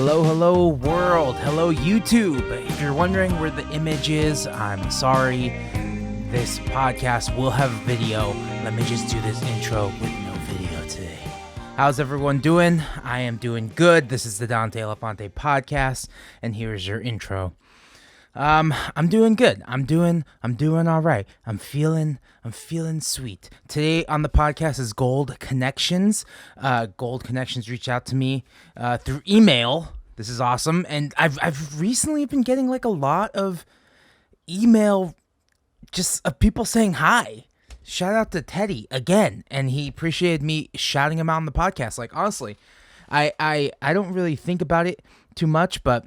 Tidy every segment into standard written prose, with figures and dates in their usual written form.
Hello world. Hello YouTube. If you're wondering where the image is, I'm sorry. This podcast will have video. Let me just do this intro with no video today. How's everyone doing? I am doing good. This is the Dante Elephante podcast, and here's your intro. I'm doing good. I'm doing all right. I'm feeling sweet. Today on the podcast is Gold Connections. Gold Connections reached out to me through email. This is awesome, and I've recently been getting like a lot of email, just of people saying hi. Shout out to Teddy again, and he appreciated me shouting him out on the podcast. Like honestly, I don't really think about it too much, but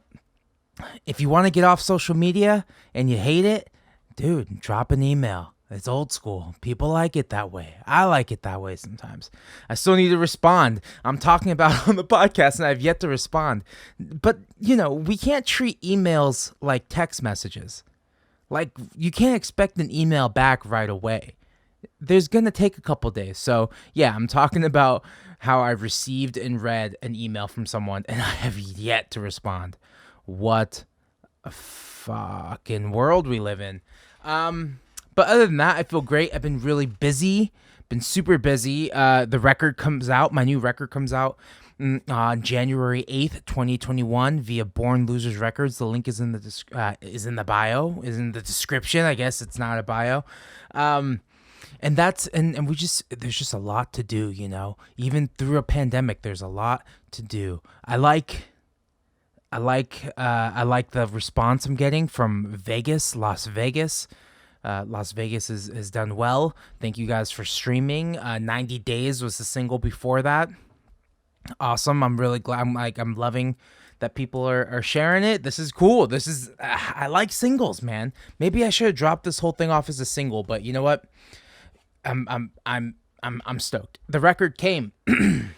if you want to get off social media and you hate it, dude, drop an email. It's old school. People like it that way. I like it that way sometimes. I still need to respond. I'm talking about on the podcast and I've yet to respond. But, we can't treat emails like text messages. Like, you can't expect an email back right away. There's going to take a couple days. So, yeah, I'm talking about how I've received and read an email from someone and I have yet to respond. What a fucking world we live in. But other than that, I feel great. I've been really busy, been super busy. The record comes out, my new record comes out on January 8th, 2021 via Born Losers Records. The link is in the bio, is in the description. I guess it's not a bio. And there's just a lot to do, even through a pandemic, there's a lot to do. I like the response I'm getting from Las Vegas. Las Vegas has done well. Thank you guys for streaming. 90 Days was the single before that. Awesome. I'm really glad. I'm loving that people are sharing it. This is cool. I like singles, man. Maybe I should have dropped this whole thing off as a single, but you know what? I'm stoked. The record came the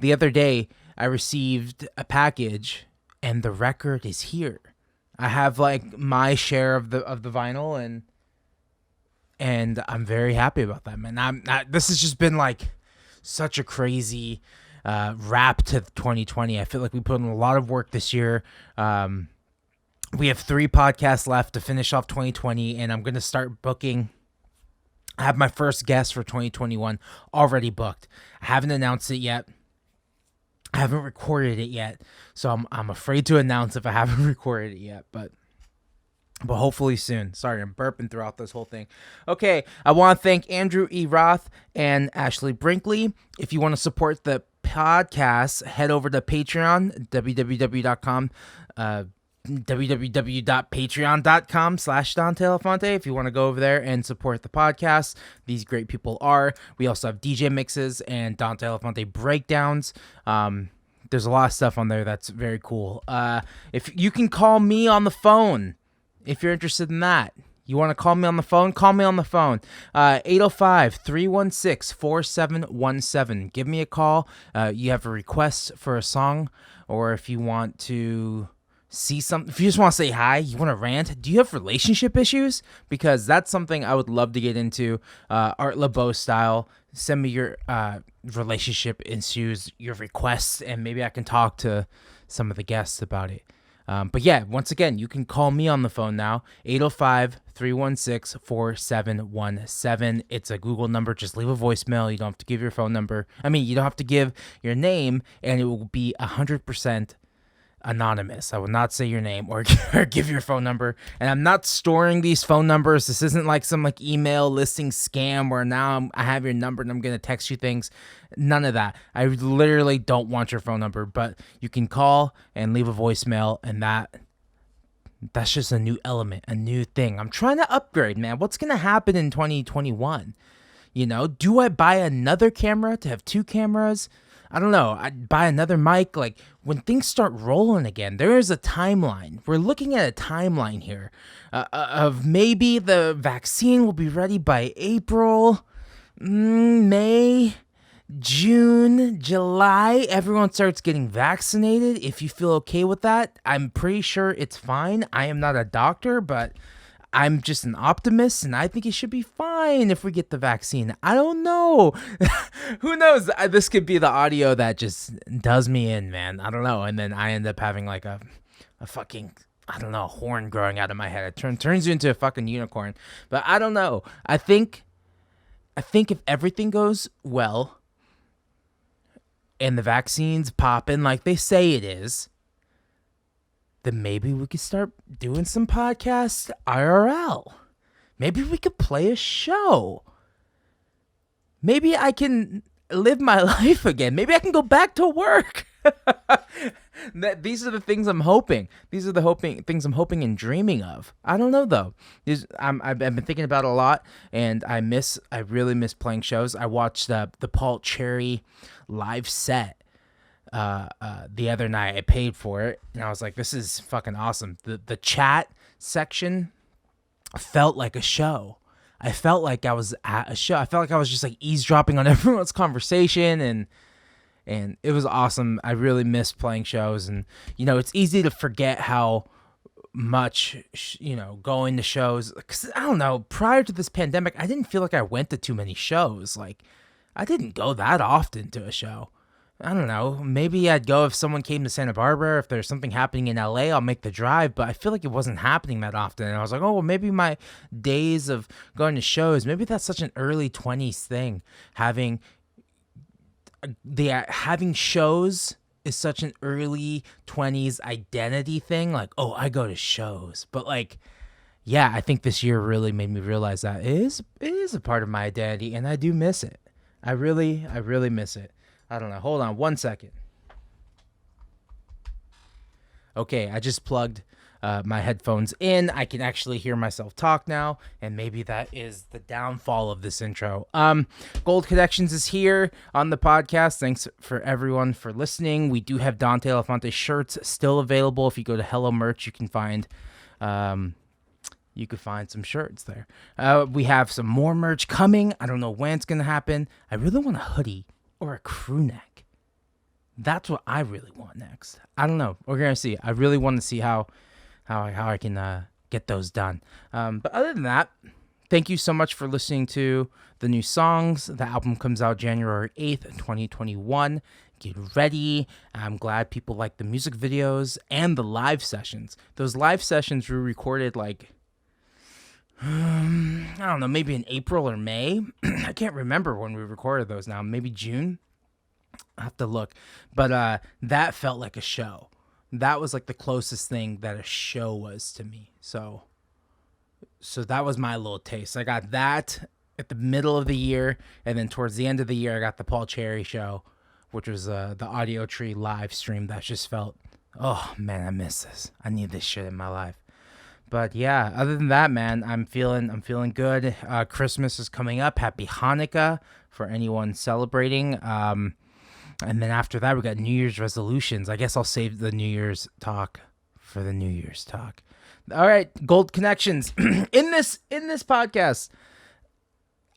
other day. I received a package and the record is here. I have like my share of the vinyl and I'm very happy about that, man. This has just been like such a crazy wrap to 2020. I feel like we put in a lot of work this year. We have 3 podcasts left to finish off 2020 and I'm going to start booking. I have my first guest for 2021 already booked. I haven't announced it yet. I haven't recorded it yet, so I'm afraid to announce if I haven't recorded it yet, but hopefully soon. Sorry, I'm burping throughout this whole thing. Okay, I want to thank Andrew E. Roth and Ashley Brinkley. If you want to support the podcast, head over to Patreon, www.patreon.com/Dante Elephante if you want to go over there and support the podcast. These great people are. We also have DJ mixes and Dante Elephante breakdowns. There's a lot of stuff on there that's very cool. If you can call me on the phone if you're interested in that. You want to call me on the phone? Call me on the phone. 805-316-4717. Give me a call. You have a request for a song, or if you want to see something, if you just want to say hi, you want to rant, do you have relationship issues? Because that's something I would love to get into, Art LeBeau style. Send me your relationship issues, your requests, and maybe I can talk to some of the guests about it. But yeah, once again, you can call me on the phone now, 805-316-4717. It's a Google number. Just leave a voicemail. You don't have to give your phone number. You don't have to give your name, and it will be 100% anonymous. I will not say your name or give your phone number, and I'm not storing these phone numbers. This isn't like some email listing scam where now I have your number and I'm gonna text you things. None of that. I literally don't want your phone number, but you can call and leave a voicemail, and that's just a new element, a new thing. I'm trying to upgrade, man. What's gonna happen in 2021? Do I buy another camera to have 2 cameras? I don't know. I'd buy another mic. Like, when things start rolling again, there is a timeline. We're looking at a timeline here of maybe the vaccine will be ready by April, May, June, July. Everyone starts getting vaccinated. If you feel okay with that, I'm pretty sure it's fine. I am not a doctor, but I'm just an optimist, and I think it should be fine if we get the vaccine. I don't know. Who knows? This could be the audio that just does me in, man. I don't know. And then I end up having like a fucking, I don't know, horn growing out of my head. It turns you into a fucking unicorn. But I don't know. I think if everything goes well and the vaccine's popping like they say it is, then maybe we could start doing some podcasts IRL. Maybe we could play a show. Maybe I can live my life again. Maybe I can go back to work. These are the things I'm hoping. These are the things I'm hoping and dreaming of. I don't know though. I've been thinking about it a lot, and I really miss playing shows. I watched the Paul Cherry live set the other night. I paid for it, and I was like, this is fucking awesome. The chat section felt like a show. I felt like I was at a show. I felt like I was just like eavesdropping on everyone's conversation, and it was awesome. I really miss playing shows, and it's easy to forget how much going to shows, because I don't know, prior to this pandemic I didn't feel like I went to too many shows. Like, I didn't go that often to a show. I don't know. Maybe I'd go if someone came to Santa Barbara. If there's something happening in LA, I'll make the drive. But I feel like it wasn't happening that often. And I was like, oh, well, maybe my days of going to shows, maybe that's such an early 20s thing. Having shows is such an early 20s identity thing. Like, oh, I go to shows. But like, yeah, I think this year really made me realize that it is a part of my identity, and I do miss it. I really miss it. I don't know. Hold on 1 second. Okay, I just plugged my headphones in. I can actually hear myself talk now, and maybe that is the downfall of this intro. Gold Connections is here on the podcast. Thanks for everyone for listening. We do have Dante Elephante shirts still available. If you go to Hello Merch, you can find some shirts there. We have some more merch coming. I don't know when it's gonna happen. I really want a hoodie or a crew neck. That's what I really want next. I don't know. We're gonna see. I really want to see how I can get those done. But other than that, thank you so much for listening to the new songs. The album comes out January 8th, 2021. Get ready. I'm glad people like the music videos and the live sessions. Those live sessions were recorded like, I don't know, maybe in April or May. I can't remember when we recorded those now. Maybe June? I have to look. But that felt like a show. That was like the closest thing that a show was to me. So that was my little taste. I got that at the middle of the year, and then towards the end of the year, I got the Paul Cherry show, which was the Audio Tree live stream that just felt, oh man, I miss this. I need this shit in my life. But yeah, other than that, man, I'm feeling good. Christmas is coming up. Happy Hanukkah for anyone celebrating. And then after that, we got New Year's resolutions. I guess I'll save the New Year's talk for the New Year's talk. All right, Gold Connections. In this podcast,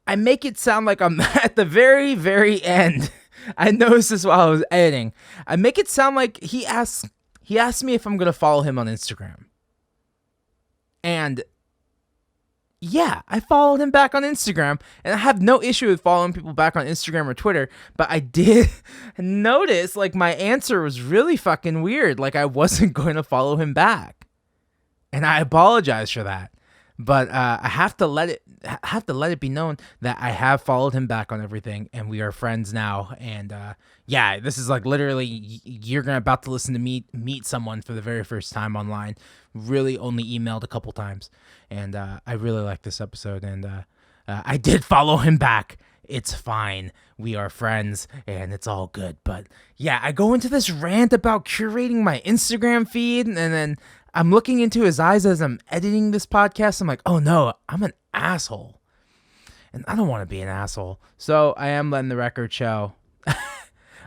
I make it sound like I'm at the very, very end. I noticed this while I was editing. I make it sound like he asked me if I'm gonna follow him on Instagram. And yeah, I followed him back on Instagram, and I have no issue with following people back on Instagram or Twitter, but I did notice like my answer was really fucking weird. Like I wasn't going to follow him back, and I apologize for that. But I have to let it be known that I have followed him back on everything, and we are friends now. And yeah, this is like literally you're about to listen to me meet someone for the very first time online. Really only emailed a couple times, and I really like this episode. And I did follow him back. It's fine. We are friends, and it's all good. But yeah, I go into this rant about curating my Instagram feed, and then I'm looking into his eyes as I'm editing this podcast. I'm like, oh no, I'm an asshole. And I don't want to be an asshole. So I am letting the record show.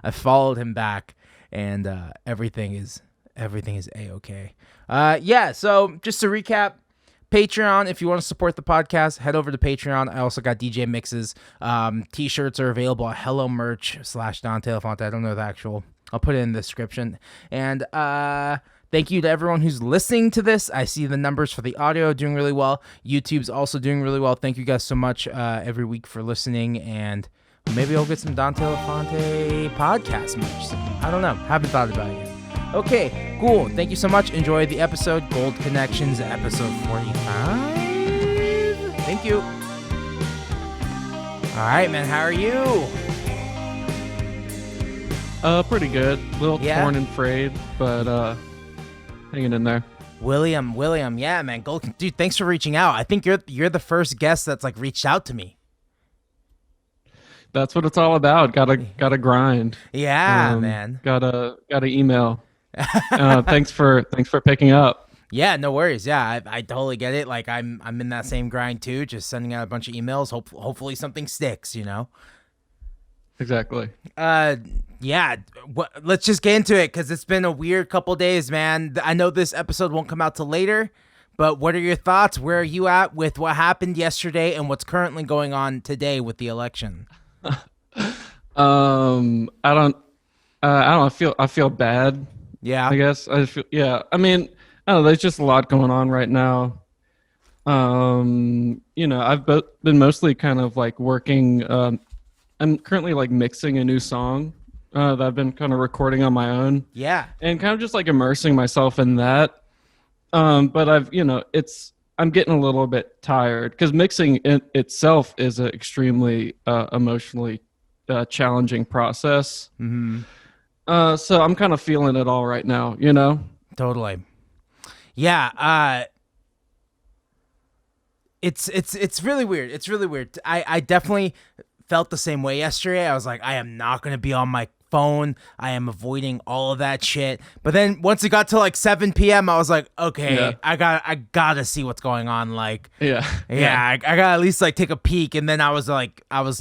I followed him back, and everything is A-okay. Yeah, so just to recap, Patreon, if you want to support the podcast, head over to Patreon. I also got DJ mixes. T-shirts are available at Hello Merch /Dante Elephante. I don't know the actual. I'll put it in the description. And Thank you to everyone who's listening to this. I see the numbers for the audio doing really well. YouTube's also doing really well. Thank you guys so much every week for listening, and maybe I'll get some Dante Elephante podcast merch soon. I don't know. Haven't thought about it yet. Okay, cool. Thank you so much. Enjoy the episode. Gold Connections, episode 45. Thank you. All right, man. How are you? Pretty good. A little torn and frayed, but hanging in there. William, yeah, man. Dude, thanks for reaching out. I think you're the first guest that's like reached out to me. That's what it's all about. Gotta grind. Yeah, man. Gotta email. Thanks for picking up. Yeah, no worries. Yeah, I totally get it. Like I'm in that same grind too, just sending out a bunch of emails. Hopefully something sticks, you know. Exactly. Yeah. Let's just get into it because it's been a weird couple days, man. I know this episode won't come out till later, but what are your thoughts? Where are you at with what happened yesterday and what's currently going on today with the election? I don't. I feel bad. Yeah. I guess I feel. Yeah. I mean, I don't know. There's just a lot going on right now. I've been mostly kind of like working. I'm currently like mixing a new song that I've been kind of recording on my own. Yeah. And kind of just like immersing myself in that. But I'm getting a little bit tired because mixing itself is an extremely emotionally challenging process. Mm-hmm. So I'm kind of feeling it all right now, you know? Totally. Yeah. It's really weird. It's really weird. I definitely felt the same way yesterday. I was like, I am not going to be on my phone. I am avoiding all of that shit. But then once it got to like 7 p.m., I was like, okay, yeah. I gotta see what's going on. Like, I gotta at least like take a peek. And then I was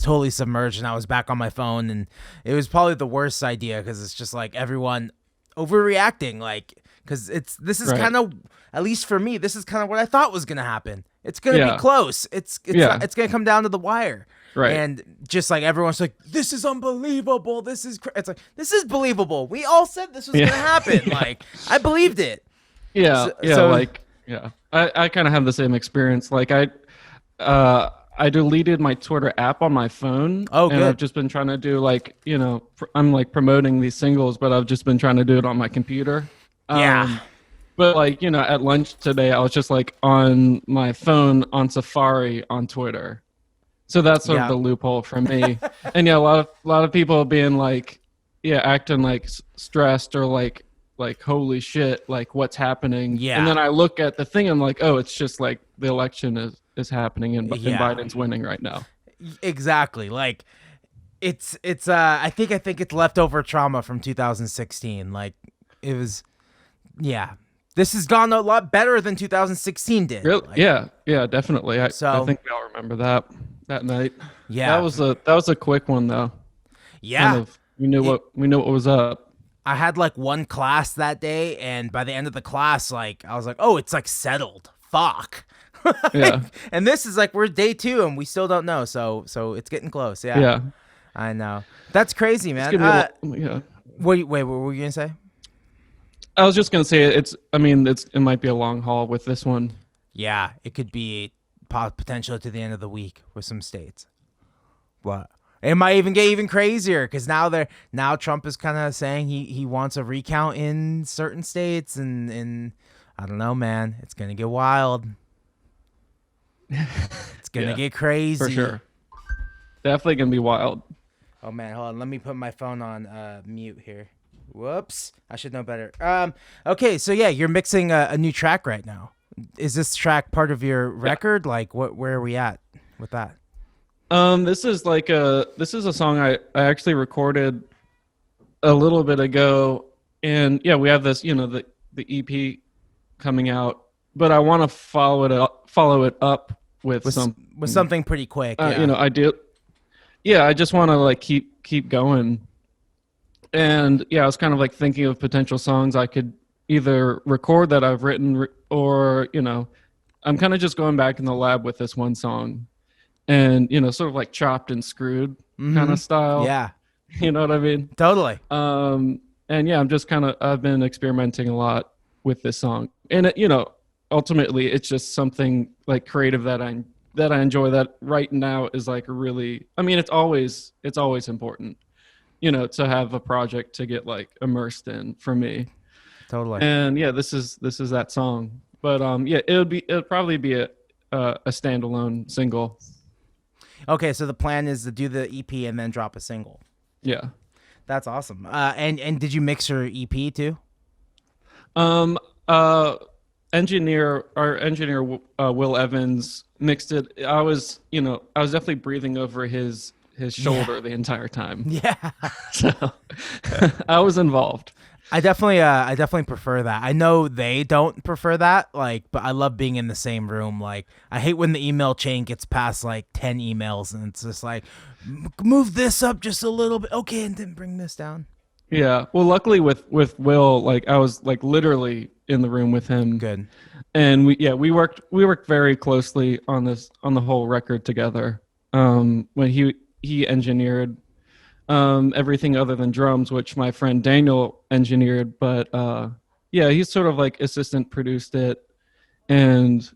totally submerged and I was back on my phone. And it was probably the worst idea because it's just like everyone overreacting. Like, because this is kind of, at least for me, this is kind of what I thought was gonna happen. It's gonna be close. It's gonna come down to the wire. Right. And just like everyone's like, this is unbelievable. It's like, this is believable. We all said this was going to happen. Like, I believed it. Yeah. I kind of have the same experience. Like I deleted my Twitter app on my phone. Oh, good. And I've just been trying to do like, I'm like promoting these singles, but I've just been trying to do it on my computer. But like, at lunch today, I was just like on my phone on Safari on Twitter. So that's sort of the loophole for me. And a lot of people being like, acting like stressed or like holy shit, like what's happening. Yeah. And then I look at the thing, I'm like, oh, it's just like the election is happening and Biden's winning right now. Exactly. Like it's I think it's leftover trauma from 2016. Like it was, This has gone a lot better than 2016 did. Really? Like, yeah, definitely. I think we all remember that night. Yeah, that was a quick one though. Yeah, kind of, we knew what was up. I had like one class that day, and by the end of the class, like I was like, oh, it's like settled. Fuck. Yeah. And this is like we're day 2, and we still don't know. So it's getting close. Yeah. Yeah. I know. That's crazy, man. Yeah. Wait, what were you gonna say? I was just gonna say it might be a long haul with this one. Yeah, it could be potential to the end of the week with some states. But it might even get even crazier because now Trump is kind of saying he wants a recount in certain states, and I don't know, man. It's gonna get wild. It's gonna get crazy for sure. Definitely gonna be wild. Oh man, hold on. Let me put my phone on mute here. Whoops, I should know better. Okay, so you're mixing a new track right now. Is this track part of your record? Like, where are we at with that? This is a song I actually recorded a little bit ago, and we have this, the EP coming out, but I want to follow it up with something pretty quick. I do. Yeah, I just want to like keep going. And I was kind of like thinking of potential songs I could either record that I've written or, I'm kind of just going back in the lab with this one song and, sort of like chopped and screwed kind of style. Yeah. You know what I mean? Totally. And I'm just I've been experimenting a lot. with this song. And ultimately it's just something like creative that I enjoy, that right now is like really, I mean, it's always important, to have a project to get like immersed in for me. Totally. And yeah, this is that song. But yeah, it'll probably be a standalone single. Okay, so the plan is to do the EP and then drop a single. Yeah. That's awesome. And did you mix your EP too? Um our engineer Will Evans mixed it. I was definitely breathing over his shoulder the entire time. Yeah. So I was involved. I definitely prefer that. I know they don't prefer that, like, but I love being in the same room. Like, I hate when the email chain gets past like 10 emails and it's just like, move this up just a little bit. Okay, and then bring this down. Yeah. Well, luckily with Will, like I was like literally in the room with him. Good. And we worked very closely on the whole record together. When he engineered everything other than drums, which my friend Daniel engineered, but yeah, he sort of like assistant produced it. And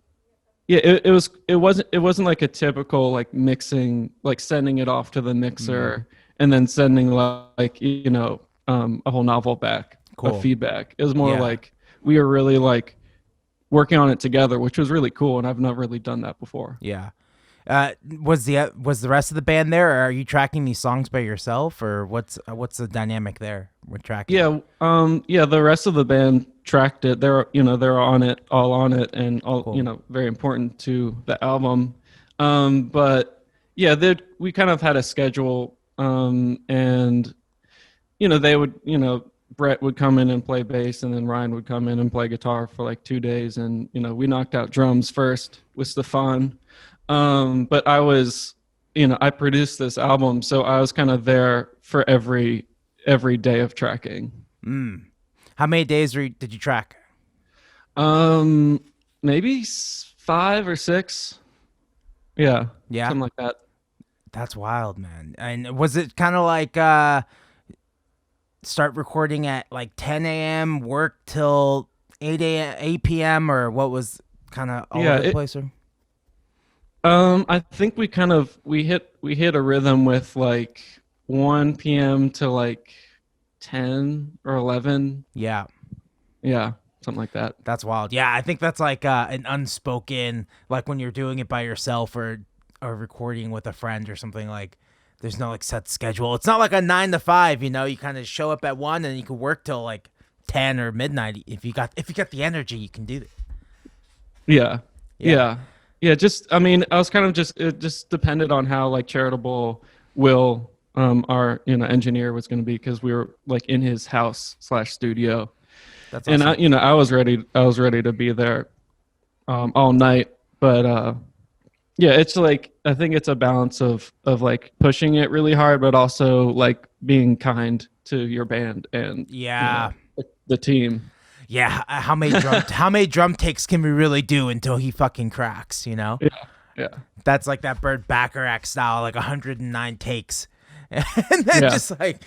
yeah, it wasn't like a typical like mixing, like sending it off to the mixer and then sending like a whole novel back of feedback. It was more like we were really like working on it together, which was really cool, and I've not really done that before. Yeah. Was the rest of the band there, or are you tracking these songs by yourself, or what's the dynamic there with tracking? Yeah, the rest of the band tracked it. They're on it, and all very important to the album. But yeah, we kind of had a schedule, and they would Brett would come in and play bass, and then Ryan would come in and play guitar for like 2 days, and we knocked out drums first with Stefan. But I was, I produced this album, so I was kind of there for every day of tracking. How many days did you track? Maybe 5 or 6. Yeah, something like that. That's wild, man. And was it kind of like start recording at like 10 a.m., work till 8 p.m., or what was kind of all over the place? I think we hit a rhythm with like 1 p.m. to like 10 or 11. Yeah, something like that. That's wild. Yeah, I think that's like an unspoken, like when you're doing it by yourself or recording with a friend or something, like there's no like set schedule. It's not like a 9 to 5, you kind of show up at 1 and you can work till like 10 or midnight. If you got the energy, you can do that. Yeah, just, I mean, I was kind of it just depended on how like charitable Will, our engineer, was going to be, because we were like in his house / studio. That's awesome. And I was ready to be there all night, but yeah, it's like, I think it's a balance of like pushing it really hard, but also like being kind to your band and the team. Yeah, how many drum takes can we really do until he fucking cracks, Yeah. That's like that Burt Bacharach style, like 109 takes. And then just like,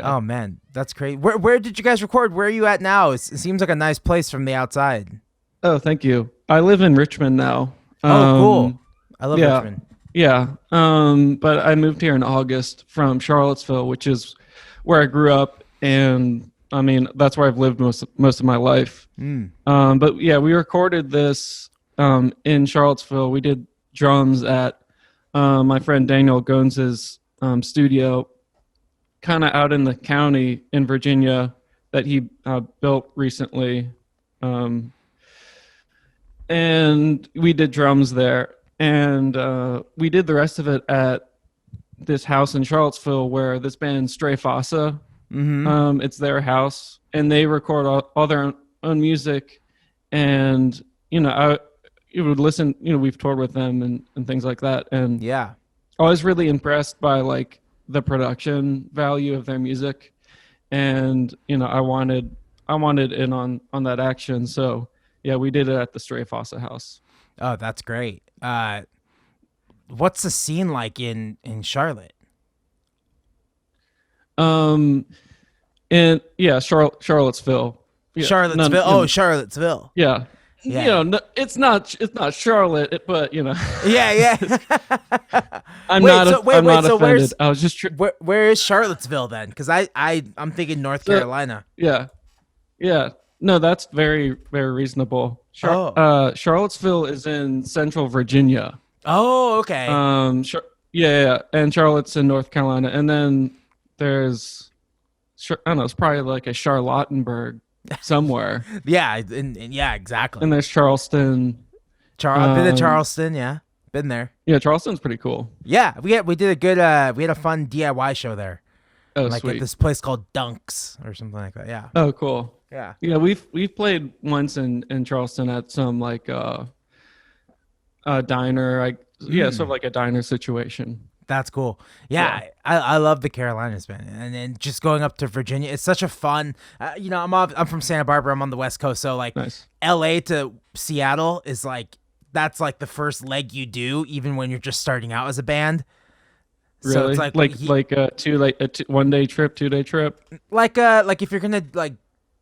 Oh, man, that's crazy. Where did you guys record? Where are you at now? It seems like a nice place from the outside. Oh, thank you. I live in Richmond now. Oh, cool. I love Richmond. Yeah. But I moved here in August from Charlottesville, which is where I grew up, and I mean, that's where I've lived most of my life. But yeah, we recorded this in Charlottesville. We did drums at my friend Daniel Gones's studio, kind of out in the county in Virginia that he built recently. And we did drums there. And we did the rest of it at this house in Charlottesville where this band Stray Fossa, it's their house, and they record all their own music. And I would listen, we've toured with them and things like that, and I was really impressed by like the production value of their music, and I wanted in on that action. So yeah, we did it at the Stray Fossa house. Oh, that's great. What's the scene like in Charlotte? And yeah, Charlottesville. Yeah, Charlottesville. Oh, Charlottesville. yeah. Yeah. No, it's not Charlotte, but Yeah, yeah. I'm Wait, not so wait, I'm wait. not So offended. I was just where is Charlottesville then? Because I'm thinking North so, Carolina. yeah. Yeah. No, that's very, very reasonable. Oh. Charlottesville is in Central Virginia. Oh, okay. Yeah, and Charlotte's in North Carolina, and then there's, I don't know, it's probably like a Charlottenburg somewhere, Yeah, and yeah, exactly. and there's Charleston. I've been to Charleston. Yeah, been there. Yeah, Charleston's pretty cool. Yeah, we did a good we had a fun DIY show there. Oh, like sweet. At this place called Dunks or something like that. Yeah. Oh, cool. Yeah. Yeah, we've played once in Charleston at some like a diner, sort of like a diner situation. That's cool. Yeah, I love the Carolinas, man, and then just going up to Virginia, it's such a fun. I'm from Santa Barbara. I'm on the West Coast, so like Nice. L.A. to Seattle is like that's like the first leg you do, even when you're just starting out as a band. Really? So it's like a 1 day trip, 2 day trip. like if you're gonna like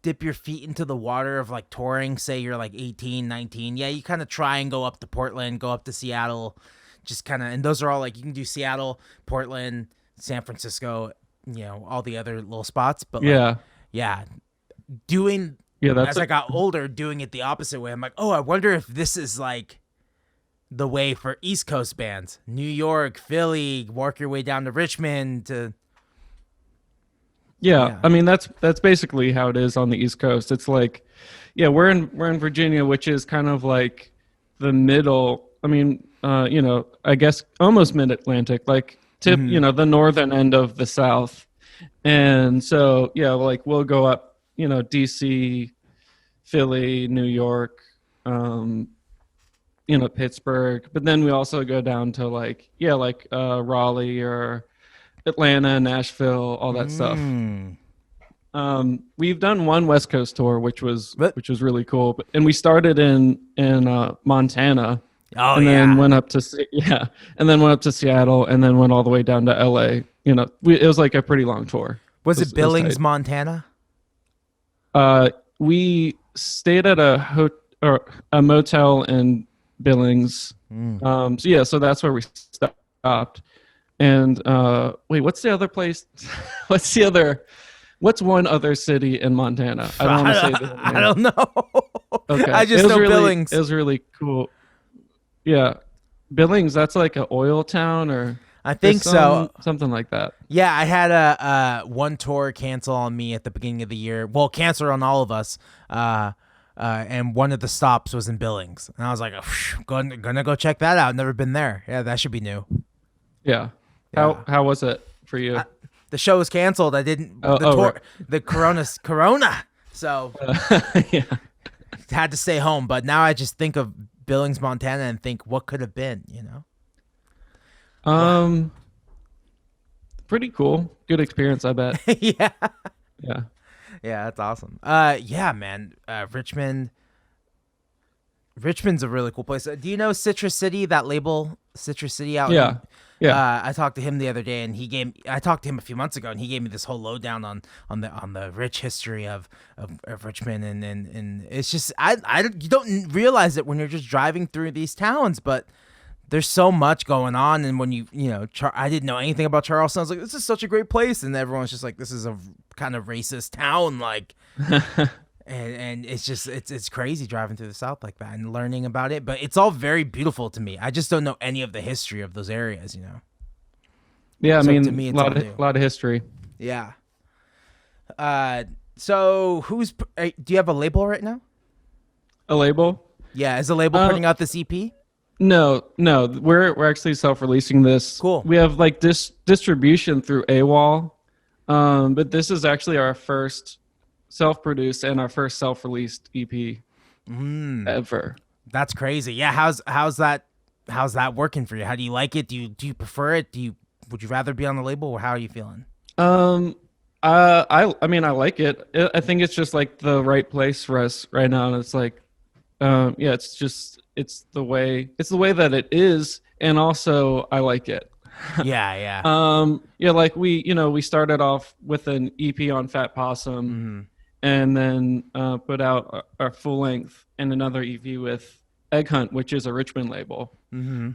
dip your feet into the water of like touring, say you're like 18, 19, yeah, you kind of try and go up to Portland, go up to Seattle, just kind of, and those are all like you can do Seattle, Portland, San Francisco, all the other little spots, but doing as I got older, doing it the opposite way, I'm like, oh, I wonder if this is like the way for East Coast bands, New York, Philly, work your way down to Richmond to. Yeah, I mean that's basically how it is on the East Coast. It's like, yeah, we're in Virginia, which is kind of like the middle. I mean, I guess almost mid-Atlantic, like the northern end of the South. And so, yeah, like we'll go up, DC, Philly, New York, Pittsburgh, but then we also go down to Raleigh or Atlanta, Nashville, all that stuff. We've done one West Coast tour, which was really cool. And we started in Montana. Oh, and then went up to and then went up to Seattle, and then went all the way down to LA. It was like a pretty long tour. Was it Billings, Montana? We stayed at a motel in Billings. So that's where we stopped. And wait, what's the other place? What's one other city in Montana? I don't want to say that. I don't know. Okay. I just know Billings. It was really cool. Yeah. Billings, that's like an oil town or I think so. Something like that. Yeah, I had a one tour cancel on me at the beginning of the year. Well, cancel on all of us. And one of the stops was in Billings. And I was like, gonna go check that out. Never been there. Yeah, that should be new. Yeah. How was it for you? The show was canceled. I didn't right. The Corona. So had to stay home. But now I just think of Billings, Montana, and think what could have been. Pretty cool. Good experience, I bet. Yeah. Yeah. Yeah, that's awesome. Yeah, man. Richmond's a really cool place. Do you know Citrus City? That label, Citrus City out. Yeah. Yeah. I talked to him the other day, and I talked to him a few months ago, and he gave me this whole lowdown on the rich history of Richmond, and it's just you don't realize it when you're just driving through these towns, but there's so much going on. And when I didn't know anything about Charleston. I was like, this is such a great place, and everyone's just like, this is a kind of racist town, like. And it's just it's crazy driving through the South like that and learning about it, but it's all very beautiful to me. I just don't know any of the history of those areas, Yeah, so I mean, to me, it's a lot of history. Yeah. So do you have a label right now? A label? Yeah, is the label putting out this EP? No, we're actually self-releasing this. Cool. We have like distribution through AWOL, but this is actually our first self-produced and our first self-released EP ever. That's crazy. Yeah, how's that working for you? How do you like it? Do you prefer it? Would you rather be on the label, or how are you feeling? I mean, I like it. I think it's just like the right place for us right now, and it's like, it's the way that it is, and also I like it. Yeah. Like we started off with an EP on Fat Possum. and then put out our full length and another EP with Egg Hunt, which is a Richmond label. Mm-hmm.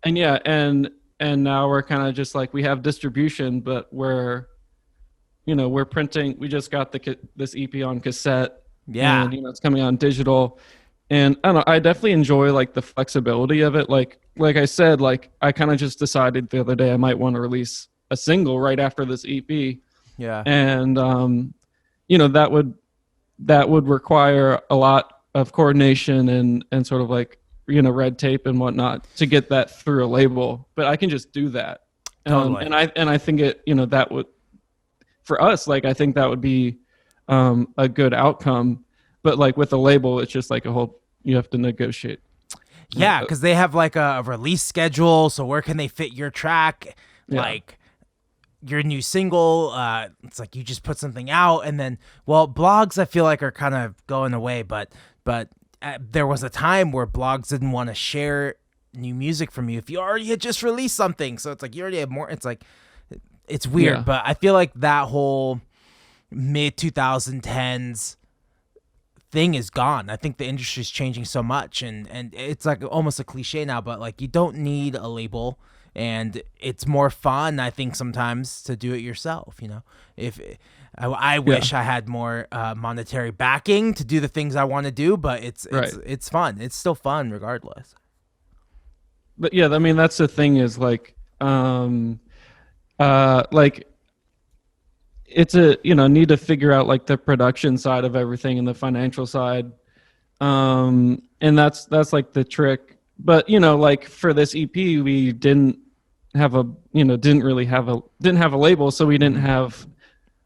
And yeah, and now we're kind of just like, we have distribution, but we're printing. We just got this EP on cassette, Yeah. and it's coming on digital. And I don't know, I definitely enjoy like the flexibility of it. Like I said, like I kind of just decided the other day I might want to release a single right after this EP. Yeah. And that would require a lot of coordination and sort of like red tape and whatnot to get that through a label. But I can just do that. Totally. And I think that would, for us, like I think that would be a good outcome. But like with a label, it's just like you have to negotiate. Yeah, because they have like a release schedule. So where can they fit your track? Yeah. Like your new single, it's like you just put something out, and then blogs I feel like are kind of going away. But there was a time where blogs didn't want to share new music from you if you already had just released something. So it's like you already have more. It's like it's weird, but I feel like that whole mid 2010s thing is gone. I think the industry's changing so much, and it's like almost a cliche now, but like you don't need a label, and it's more fun, I think, sometimes to do it yourself. If I wish I had more monetary backing to do the things I want to do, but it's fun. It's still fun regardless. But yeah, I mean, that's the thing is like it's need to figure out like the production side of everything and the financial side, and that's like the trick. But like for this EP, we didn't have a label, so we didn't have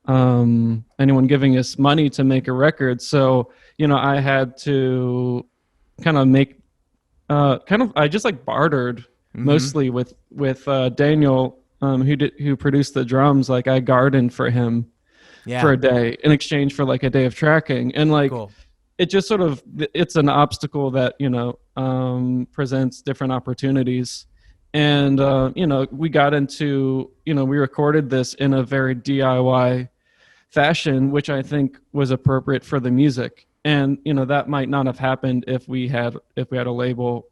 anyone giving us money to make a record. So I had to kind of make I just like bartered mostly with Daniel, who produced the drums. Like I gardened for him for a day in exchange for like a day of tracking, and like it just sort of, it's an obstacle that presents different opportunities. And we got into we recorded this in a very DIY fashion, which I think was appropriate for the music. And that might not have happened if we had a label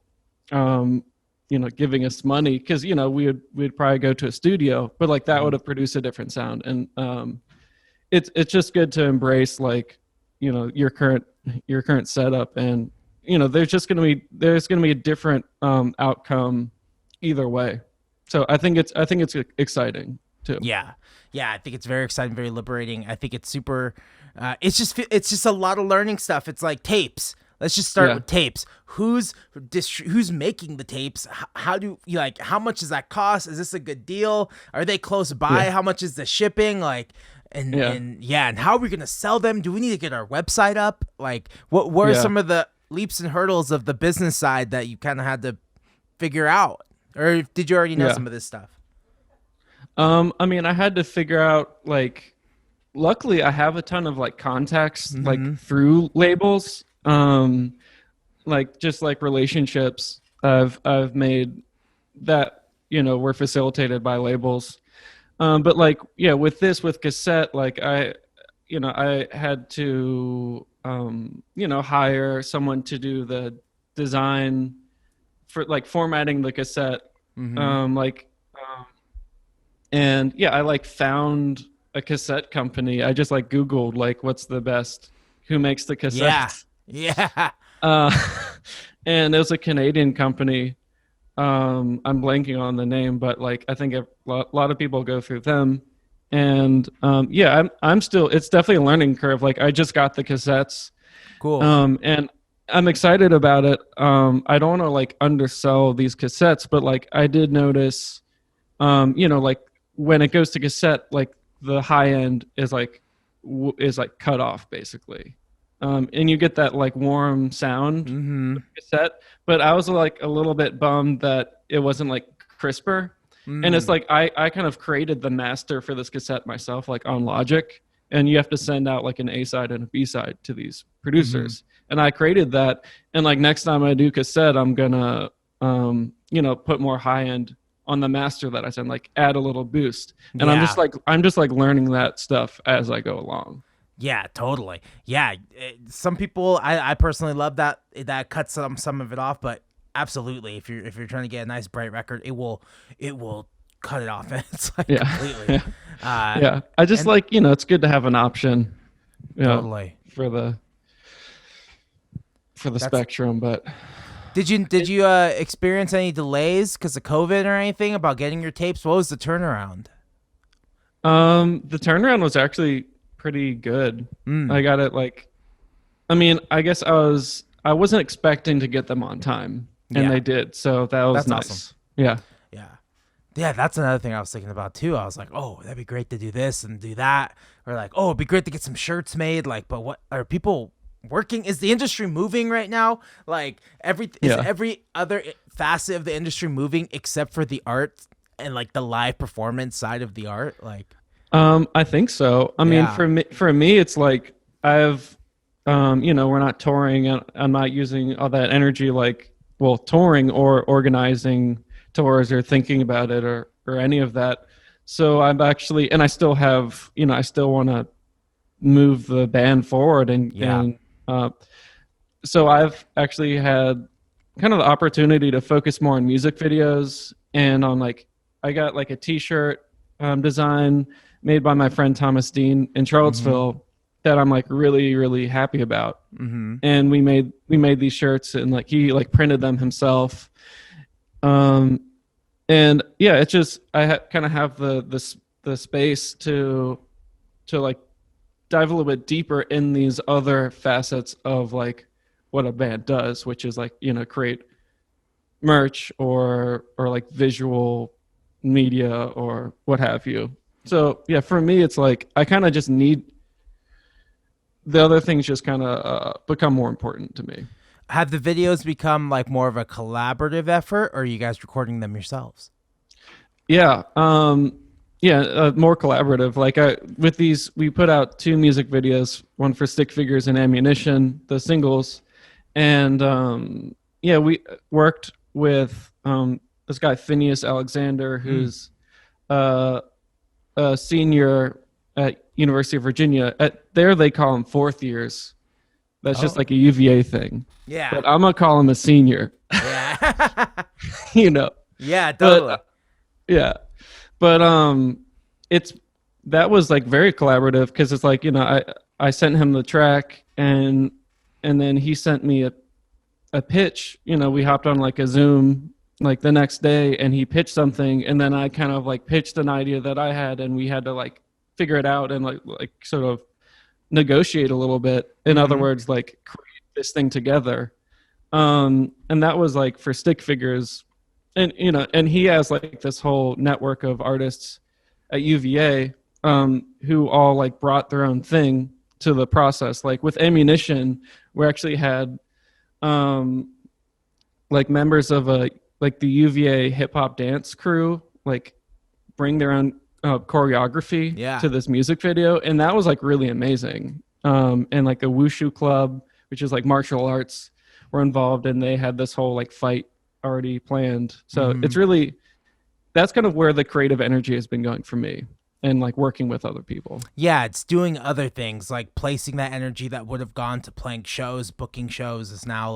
giving us money, because we'd probably go to a studio, but like that would have produced a different sound. And it's just good to embrace like your current setup, and there's going to be a different outcome either way. So I think it's exciting too. Yeah, I think it's very exciting, very liberating. I think it's super. It's just a lot of learning stuff. It's like tapes. Let's just start with tapes. Who's making the tapes? How much does that cost? Is this a good deal? Are they close by? How much is the shipping? Like, and how are we gonna sell them? Do we need to get our website up? Like, what are some of the leaps and hurdles of the business side that you kind of had to figure out, or did you already know some of this stuff? I mean, I had to figure out, like, luckily I have a ton of like contacts like through labels, like just like relationships I've made that were facilitated by labels. But like with cassette, like I had to hire someone to do the design for like formatting the cassette, and I like found a cassette company. I just like Googled like what's the best, who makes the cassettes. Yeah. And it was a Canadian company. I'm blanking on the name, but like I think a lot of people go through them. And I'm still, it's definitely a learning curve. Like I just got the cassettes. Cool. And I'm excited about it. I don't want to like undersell these cassettes, but like I did notice, like when it goes to cassette, like the high end is like cut off basically. And you get that like warm sound with cassette, but I was like a little bit bummed that it wasn't like crisper. And it's like I kind of created the master for this cassette myself, like on Logic, and you have to send out like an A side and a B side to these producers. And I created that, and like next time I do cassette, I'm gonna put more high end on the master that I send, like add a little boost. And I'm just like learning that stuff as I go along. Yeah, totally. Yeah, some people I personally love that cuts some of it off, but absolutely, if you're trying to get a nice bright record, it will cut it off. It's like Yeah. completely. Uh, Yeah. I just and like, it's good to have an option, totally. for the That's spectrum, but did you experience any delays because of COVID or anything about getting your tapes? What was the turnaround? the turnaround was actually pretty good. I Mm, got it I mean, I guess I wasn't expecting to get them on time, and yeah, they did. So that was that's awesome. nice. Yeah. Yeah. Yeah, that's another thing I was thinking about too. I was like, oh, that'd be great to do this and do that. Or like, oh, it'd be great to get some shirts made. Like, but what are people working? Is the industry moving right now? Like Yeah. every other facet of the industry moving except for the art and like the live performance side of the art? Like, I think so. I mean, yeah. for me, it's like we're not touring, and I'm not using all that energy touring or organizing tours or thinking about it or any of that. So I'm actually, and I still have, I still want to move the band forward, Yeah. uh, so I've actually had kind of the opportunity to focus more on music videos and on I got like a T-shirt design made by my friend Thomas Dean in Mhm. Charlottesville that I'm like really really happy about. Mhm. And we made these shirts, and he printed them himself. Um, and yeah, it's just kind of have the space to dive a little bit deeper in these other facets of what a band does, which is create merch or visual media or what have you. So yeah, for me, it's I kind of just need the other things just kind of become more important to me. Have the videos become like more of a collaborative effort, or are you guys recording them yourselves? Yeah, more collaborative. With these, we put out two music videos, one for Stick Figures and Ammunition, the singles, and yeah, we worked with this guy Phineas Alexander, Mm. who's uh, a senior at University of Virginia. There, they call him fourth years. That's just Oh, like a UVA thing. yeah. But I'm gonna call him a senior. Yeah. you know. Yeah, But totally. yeah, but it's that was very collaborative because it's I sent him the track, and then he sent me a pitch. We hopped on a Zoom the next day, and he pitched something, and then I kind of pitched an idea that I had, and we had to figure it out and sort of negotiate a little bit. In other Mhm. words, create this thing together. And that was for Stick Figures, and and he has this whole network of artists at UVA who all brought their own thing to the process. With Ammunition, we actually had members of the UVA hip hop dance crew bring their own choreography Yeah. to this music video, and that was really amazing. And the Wushu Club, which is martial arts, were involved, and they had this whole fight already planned. So it's Mhm. really that's kind of where the creative energy has been going for me, and working with other people. Yeah, it's doing other things like placing that energy that would have gone to playing shows, booking shows is now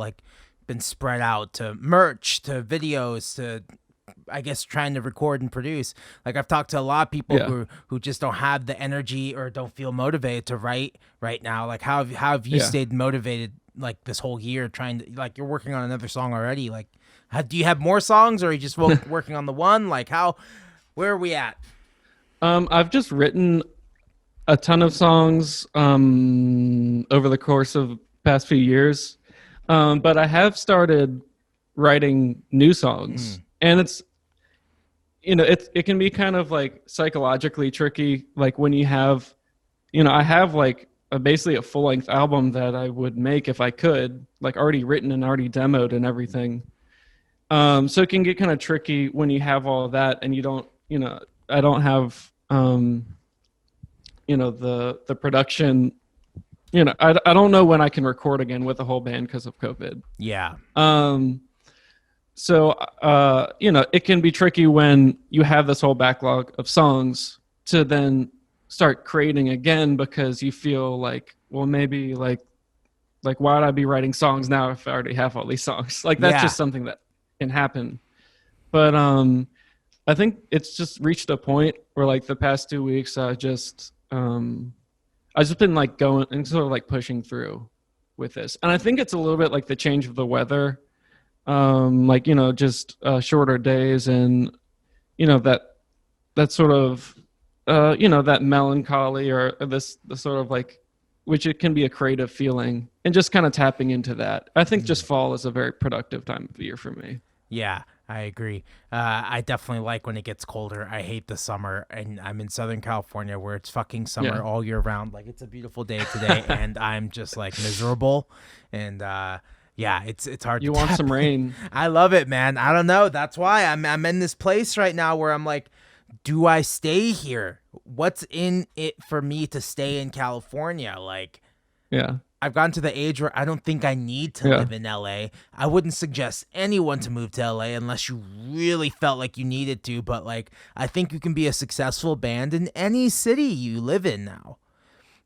been spread out to merch, to videos, to I guess trying to record and produce. Like I've talked to a lot of people Yeah. who just don't have the energy or don't feel motivated to write right now. Like how have you Yeah. stayed motivated this whole year trying to you're working on another song already? Do you have more songs or are you just working on the one? Where are we at? I've just written a ton of songs over the course of past few years, but I have started writing new songs, and it's it can be kind of psychologically tricky, when you have I have basically a full-length album that I would make if I could, already written and already demoed and everything. So it can get kind of tricky when you have all of that and you don't I don't have the production. I don't know when I can record again with a whole band because of COVID. Yeah. So it can be tricky when you have this whole backlog of songs to then start creating again because you feel like, well, maybe like why would I be writing songs now if I already have all these songs? Like that's just something that can happen. But I think it's just reached a point where like the past 2 weeks I've just been like going and sort of like pushing through with this. And I think it's a little bit like the change of the weather. Like, you know, just shorter days and, you know, that sort of you know, that melancholy or the sort of like, which it can be a creative feeling, and just kind of tapping into that. I think just fall is a very productive time of the year for me. Yeah, I agree. I definitely like when it gets colder. I hate the summer, and I'm in Southern California where it's fucking summer all year round. Like, it's a beautiful day today, and I'm just like miserable. And yeah, it's hard. You to want some rain? I love it, man. I don't know. That's why I'm in this place right now where I'm like, do I stay here? What's in it for me to stay in California? Like, yeah. I've gotten to the age where I don't think I need to live in LA. I wouldn't suggest anyone to move to LA unless you really felt like you needed to. But like, I think you can be a successful band in any city you live in now.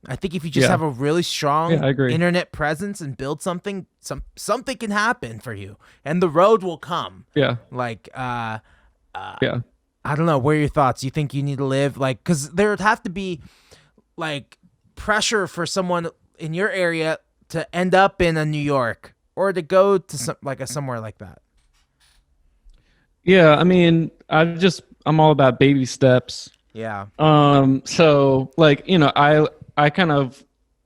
I think if you just have a really strong internet presence and build something, something can happen for you, and the road will come. Yeah. Like, I don't know. What are your thoughts? You think you need to live like, because there would have to be like pressure for someone in your area to end up in a New York or to go to somewhere like that. Yeah, I mean, I'm all about baby steps. Yeah. So like, you know, I kind of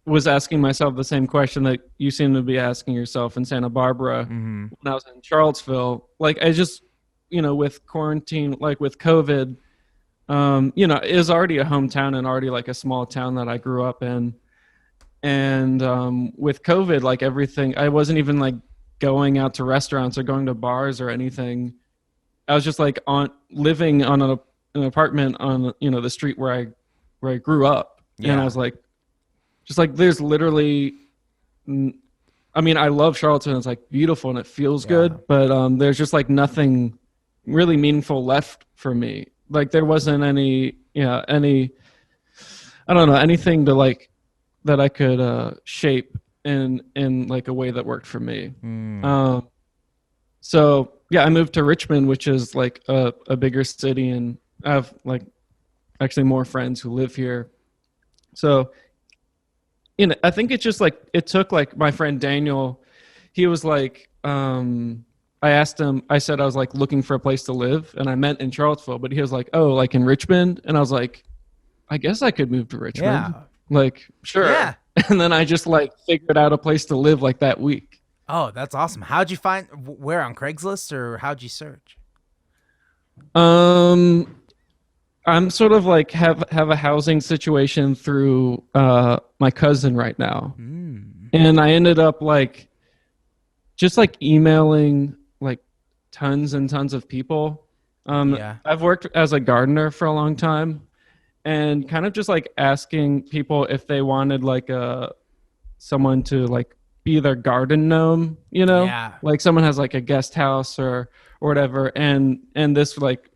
was asking myself the same question that you seem to be asking yourself in Santa Barbara when I was in Charlottesville. Like, I just, you know, with quarantine, like with COVID, you know, it was already a hometown and already like a small town that I grew up in. And with COVID, like everything, I wasn't even like going out to restaurants or going to bars or anything. I was just like living on an apartment on, you know, the street where I grew up. Yeah. And I was like, just like, there's literally, I mean, I love Charlottesville. It's like beautiful and it feels good, but there's just like nothing really meaningful left for me. Like there wasn't any, I don't know, anything to like, that I could shape in like a way that worked for me. So yeah, I moved to Richmond, which is like a bigger city, and I have like actually more friends who live here. So, you know, I think it's just like, it took like my friend Daniel, he was like, I asked him, I said I was like looking for a place to live, and I meant in Charlottesville, but he was like, oh, like in Richmond? And I was like, I guess I could move to Richmond. Yeah. Like, sure. Yeah. And then I just like figured out a place to live like that week. Oh, that's awesome. How'd you find, where, on Craigslist, or how'd you search? I'm sort of like have a housing situation through my cousin right now. And I ended up like just like emailing like tons and tons of people. I've worked as a gardener for a long time, and kind of just like asking people if they wanted like someone to like be their garden gnome, you know? Yeah. Like someone has like a guest house or whatever, and this, like,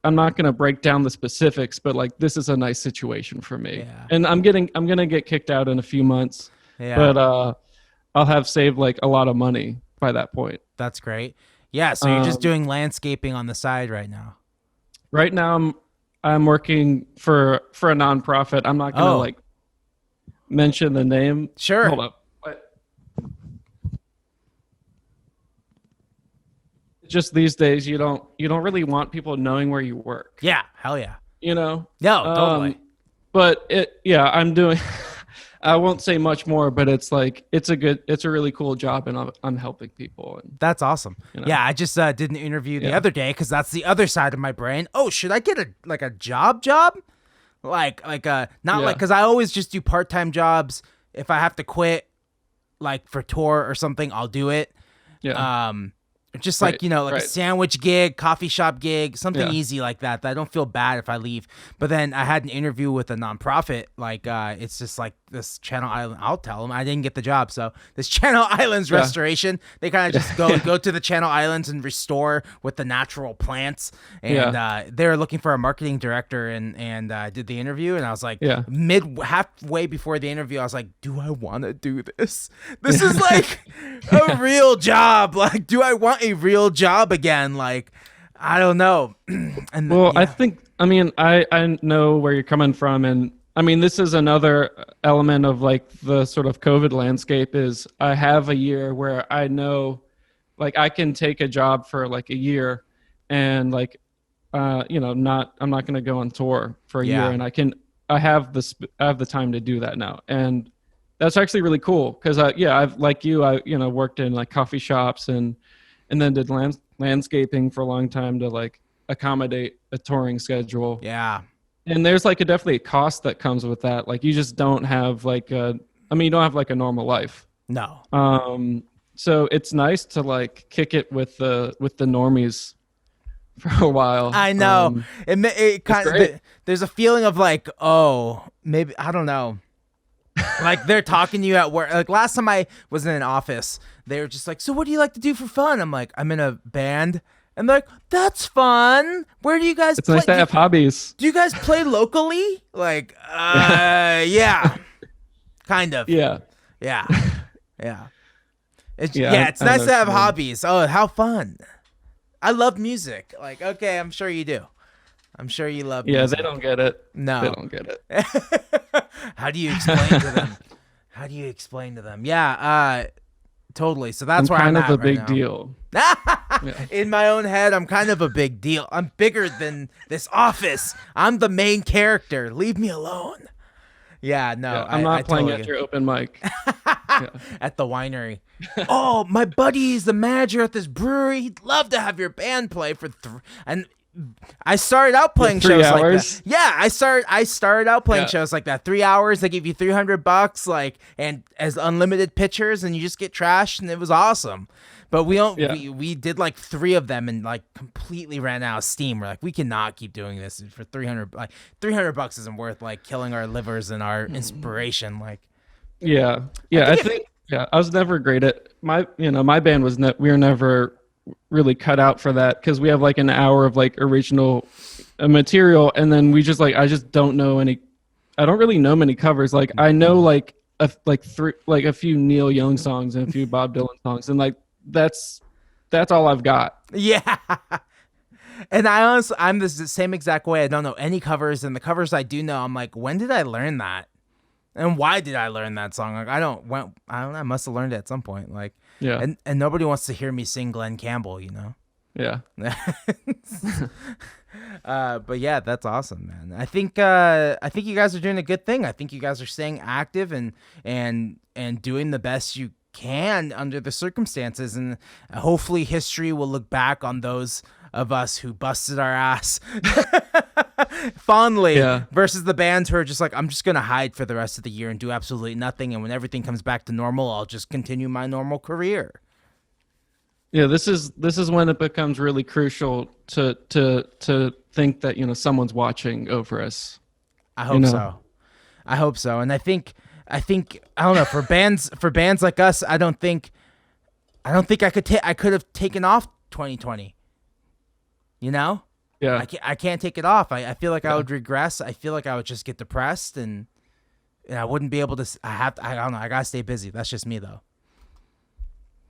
I'm not going to break down the specifics, but like this is a nice situation for me. Yeah. And I'm going to get kicked out in a few months. Yeah. But I'll have saved like a lot of money by that point. That's great. Yeah, so you're just doing landscaping on the side right now. Right now I'm working for a nonprofit. I'm not going to like mention the name. Sure. Hold up. Just these days, you don't really want people knowing where you work. Yeah, hell yeah. You know? No, totally. But I'm doing. I won't say much more, but it's like it's a really cool job, and I'm helping people. And, that's awesome. You know? Yeah, I just did an interview the other day, because that's the other side of my brain. Oh, should I get a job? Like because I always just do part-time jobs. If I have to quit, like for tour or something, I'll do it. Yeah. Just like, like a sandwich gig, coffee shop gig, something Yeah. easy like that I don't feel bad if I leave. But then I had an interview with a nonprofit. Like, it's just like this Channel Island. I'll tell them I didn't get the job. So this Channel Islands restoration, they kind of just go to the Channel Islands and restore with the natural plants. And they're looking for a marketing director. And I did the interview, and I was like, halfway before the interview, I was like, do I want to do this? This is like a real job. Like, do I want a real job again? Like, I don't know. I think, I know where you're coming from, and I mean, this is another element of like the sort of COVID landscape is I have a year where I know like I can take a job for like a year and like I'm not going to go on tour for a year, and I have the time to do that now. And that's actually really cool because I've like you, I worked in like coffee shops and then did landscaping for a long time to like accommodate a touring schedule. Yeah. And there's like definitely a cost that comes with that. Like you just don't have like you don't have like a normal life. No. So it's nice to like kick it with the normies for a while. I know. It kind of, there's a feeling of like, oh, maybe, I don't know. Like they're talking to you at work. Like last time I was in an office, they were just like, so what do you like to do for fun? I'm like, I'm in a band. And they're like, that's fun. Where do you guys play? It's nice to have hobbies. Do you guys play locally? Like, yeah. Kind of. Yeah. Yeah. Yeah. It's nice to have hobbies. Oh, how fun. I love music. Like, okay, I'm sure you do. I'm sure you love music. Yeah, they don't get it. No. They don't get it. How do you explain to them? Yeah, totally. So that's where I'm kind of a right big now. deal. In my own head, I'm kind of a big deal. I'm bigger than this office. I'm the main character. Leave me alone. Yeah, no. Yeah, I'm not playing at your open mic. At the winery. Oh, my buddy's the manager at this brewery. He'd love to have your band play for and I started out playing 3 shows hours? like that. Yeah, I started out playing shows like that. 3 hours, they give you $300, like, and as unlimited pitchers, and you just get trashed, and it was awesome. But we don't. Yeah. We did like 3 of them and like completely ran out of steam. We're like, we cannot keep doing this for 300. Like $300 isn't worth like killing our livers and our inspiration. Like, I think I was never great at my band was we were never really cut out for that because we have like an hour of like original material, and then we just like I just don't know any. I don't really know many covers. Like I know like a few Neil Young songs and a few Bob Dylan songs, and like that's all I've got. Yeah. And I'm the same exact way. I don't know any covers, and the covers I do know, I'm like, when did I learn that? And why did I learn that song? Like I don't know. I must have learned it at some point. Like, yeah. And nobody wants to hear me sing Glenn Campbell, you know? Yeah. But yeah, that's awesome, man. I think you guys are doing a good thing. I think you guys are staying active and doing the best you can under the circumstances, and hopefully history will look back on those of us who busted our ass fondly versus the bands who are just like, I'm just gonna hide for the rest of the year and do absolutely nothing, and when everything comes back to normal, I'll just continue my normal career. Yeah, this is when it becomes really crucial to think that someone's watching over us. I hope so. I hope so. And I think I don't know, for bands like us, I don't think I could have taken off 2020. You know? Yeah. I can't take it off. I feel like I would regress. I feel like I would just get depressed and I wouldn't be able to I don't know, I got to stay busy. That's just me though.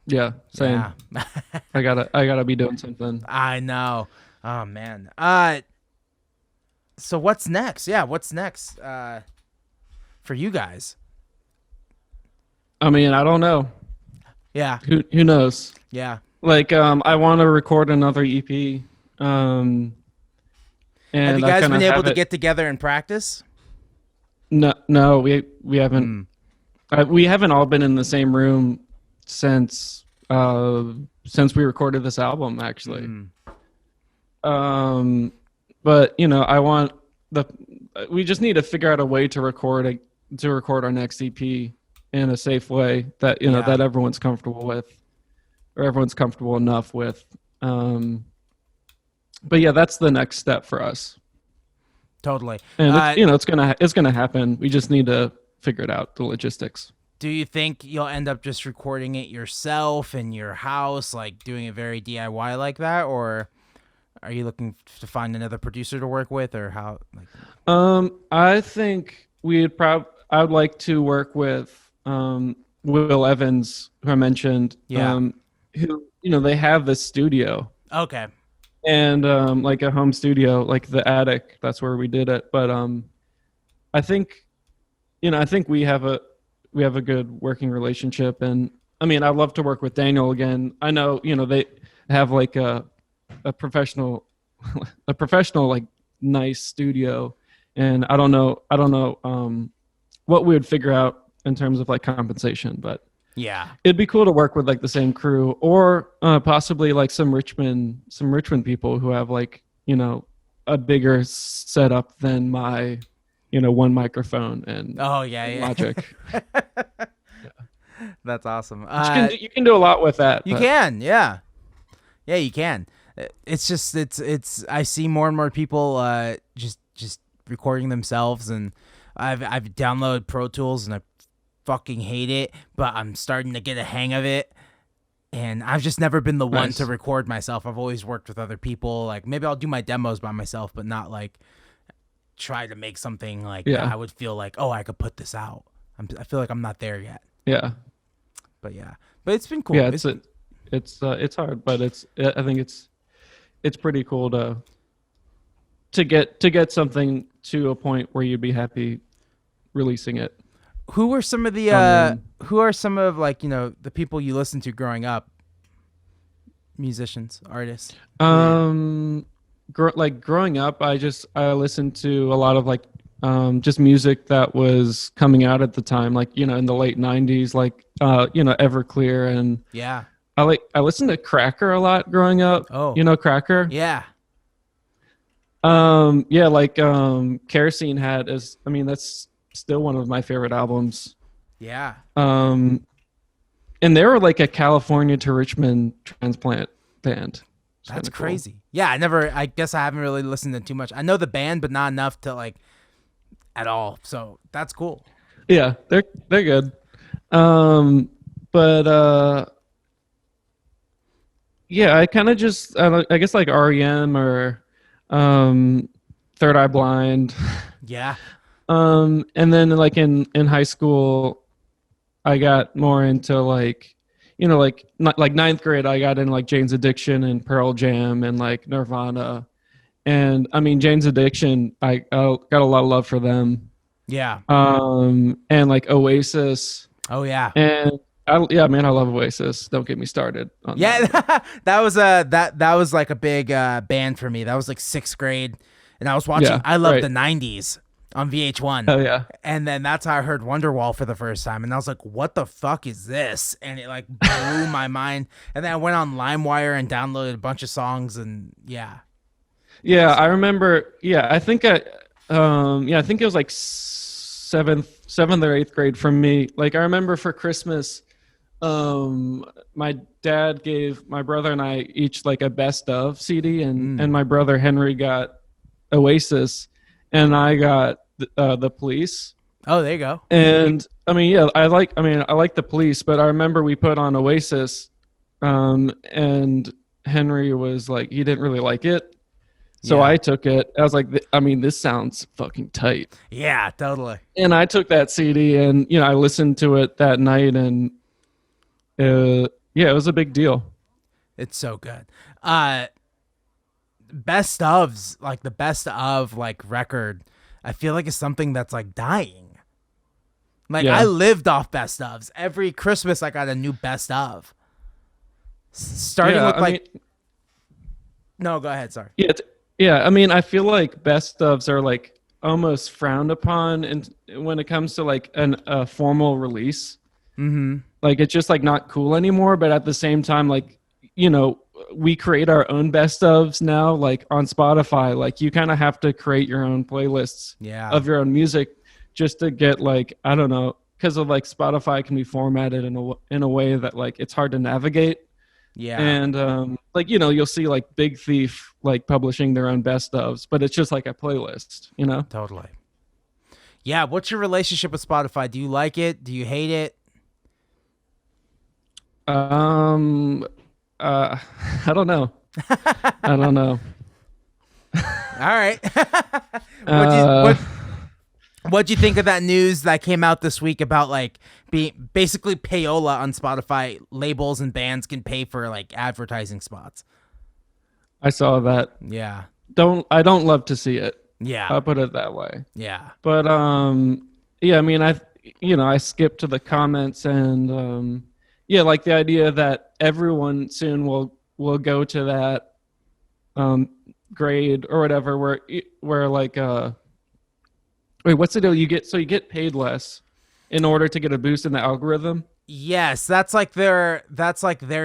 Yeah, same. Yeah. I gotta be doing something. I know. Oh man. So what's next? Yeah, what's next for you guys? I mean, I don't know. Yeah. Who knows? Yeah. Like, I want to record another EP. And have you guys been able to get together and practice? No, we haven't. We haven't all been in the same room since we recorded this album, actually. But I want we just need to figure out a way to record our next EP in a safe way that that everyone's comfortable with. or everyone's comfortable enough with. But yeah, that's the next step for us. Totally. And it's gonna happen. We just need to figure it out, the logistics. Do you think you'll end up just recording it yourself in your house, like doing it very DIY like that, or are you looking to find another producer to work with, or how? Like, I think I would like to work with Will Evans, who I mentioned. Yeah. Who they have this studio. Okay. And like a home studio, like the attic. That's where we did it. But I think we have a good working relationship, and I mean, I'd love to work with Daniel again. I know, they have like a professional like nice studio, and I don't know what we would figure out in terms of like compensation, but yeah, it'd be cool to work with like the same crew, or possibly like some Richmond people who have like a bigger setup than my one microphone and Logic. That's awesome. You can do a lot with that. You can, yeah, you can. It's just it's I see more and more people just recording themselves, and I've downloaded Pro Tools and I fucking hate it, but I'm starting to get a hang of it. And I've just never been the one to record myself. I've always worked with other people. Like maybe I'll do my demos by myself, but not like try to make something like that I would feel like, oh, I could put this out. I feel like I'm not there yet. Yeah. But it's been cool. Yeah, it's hard, but I think it's pretty cool to get something to a point where you'd be happy releasing it. Who are some of the like the people you listened to growing up? Musicians, artists. Like growing up, I listened to a lot of like just music that was coming out at the time, like in the late '90s, like Everclear, and I listened to Cracker a lot growing up. Oh, Cracker. Yeah. Like Kerosene Hat is. I mean, that's still one of my favorite albums. Yeah. And they were like a California to Richmond transplant band. That's crazy. Cool. Yeah, I guess I haven't really listened to too much. I know the band, but not enough to like at all. So that's cool. Yeah, they're good. Yeah, I kind of just I guess like REM or Third Eye Blind. Yeah. And then like in high school, I got more into like, like ninth grade, I got into like Jane's Addiction and Pearl Jam and like Nirvana. And I mean, Jane's Addiction, I got a lot of love for them. Yeah. And like Oasis. Oh yeah. And I love Oasis. Don't get me started. That was like a big band for me. That was like 6th grade, and I was watching. Yeah, I love the '90s on VH1. Oh yeah. And then that's how I heard Wonderwall for the first time, and I was like, "What the fuck is this?" And it like blew my mind. And then I went on LimeWire and downloaded a bunch of songs, and yeah. Yeah, I remember. Yeah, I think I think it was like seventh or 8th grade for me. Like I remember for Christmas, my dad gave my brother and I each like a best of CD, and my brother Henry got Oasis, and I got the Police. Oh, there you go. And I mean, I like the Police, but I remember we put on Oasis, and Henry was like, he didn't really like it. So I took it. I was like, this sounds fucking tight. Yeah, totally. And I took that CD and, I listened to it that night, and it was a big deal. It's so good. Best ofs, like the best of like record, I feel like it's something that's like dying. Like I lived off best ofs. Every Christmas I got a new best of. Starting with no, go ahead, sorry. Yeah, I mean, I feel like best ofs are like almost frowned upon, and when it comes to like a formal release, like it's just like not cool anymore. But at the same time, like we create our own best ofs now, like on Spotify. Like you kind of have to create your own playlists of your own music just to get like, I don't know, because of like Spotify can be formatted in a way that like it's hard to navigate. Yeah, And like, you know, you'll see like Big Thief like publishing their own best ofs, but it's just like a playlist, you know. totally. Yeah, what's your relationship with Spotify? Do you like it? Do you hate it? um I don't know. I don't know. All right. uh what'd you think of that news that came out this week about like being basically payola on Spotify? Labels and bands can pay for like advertising spots. I saw that. Yeah. I don't love to see it. Yeah. I'll put it that way. Yeah. But yeah, I mean, I skipped to the comments, and yeah, like the idea that everyone soon will go to that grade or whatever where like wait, what's the deal? You get paid less in order to get a boost in the algorithm. Yes, that's like their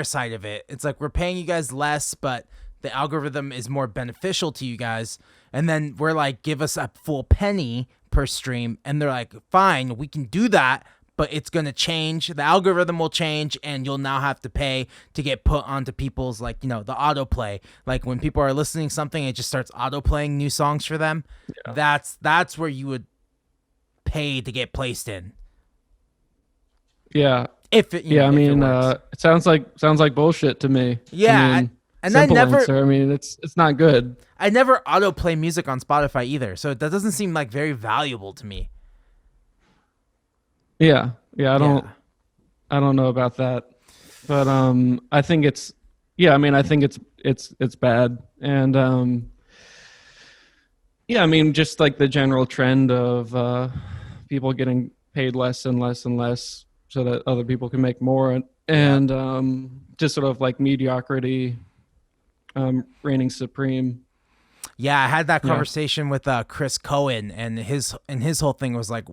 side of it. It's like we're paying you guys less, but the algorithm is more beneficial to you guys. And then we're like, give us a full penny per stream, and they're like, fine, we can do that, but it's gonna change. The algorithm will change, and you'll now have to pay to get put onto people's like the autoplay. Like when people are listening to something, it just starts auto playing new songs for them. Yeah. That's where you would pay to get placed in. Yeah. If it, Yeah, I if it mean, works. it sounds like bullshit to me. Yeah, I mean, and I simple never, answer. I mean, it's not good. I never autoplay music on Spotify either, so that doesn't seem like very valuable to me. Yeah, yeah. Yeah, I don't know about that, but I think it's, yeah. I mean, I think it's bad, and yeah. I mean, just like the general trend of people getting paid less and less and less so that other people can make more, yeah, and just sort of like mediocrity reigning supreme. yeah. I had that Yeah, conversation with Chris Cohen, and his whole thing was like,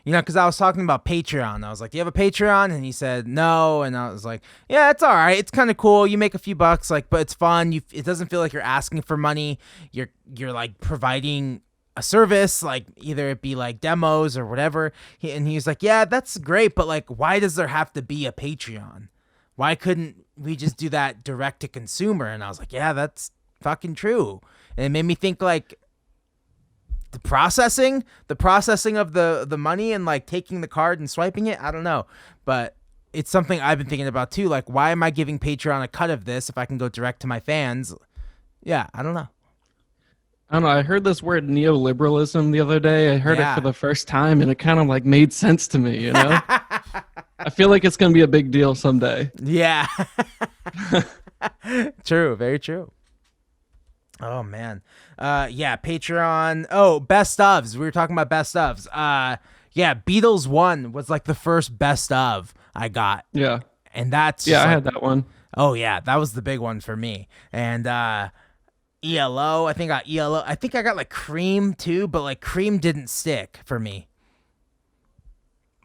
because I was talking about Patreon. I was like, "Do you have a Patreon?" And he said no, and I was like, "Yeah, it's all right. It's kind of cool. You make a few bucks, like, but it's fun. It doesn't feel like you're asking for money. You're like providing a service, like either it be like demos or whatever." And he was like, "Yeah, that's great, but like, why does there have to be a Patreon? Why couldn't we just do that direct to consumer?" And I was like, "Yeah, that's fucking true." And it made me think like the processing of the money and like taking the card and swiping it. I don't know, but it's something I've been thinking about too. Like, why am I giving Patreon a cut of this if I can go direct to my fans? Yeah, I don't know. I don't know. I heard this word neoliberalism the other day. I heard it for Yeah. the first time, and it kind of like made sense to me. You know, I feel like it's gonna be a big deal someday. Yeah. True, very true. Oh man. Yeah, Patreon. Oh, best ofs. We were talking about best ofs. Yeah, Beatles 1 was like the first best of I got. Yeah, And that's yeah. just I like, had that one. oh yeah, that was the big one for me. And ELO, I think I got ELO. I think I got like Cream too, but like Cream didn't stick for me.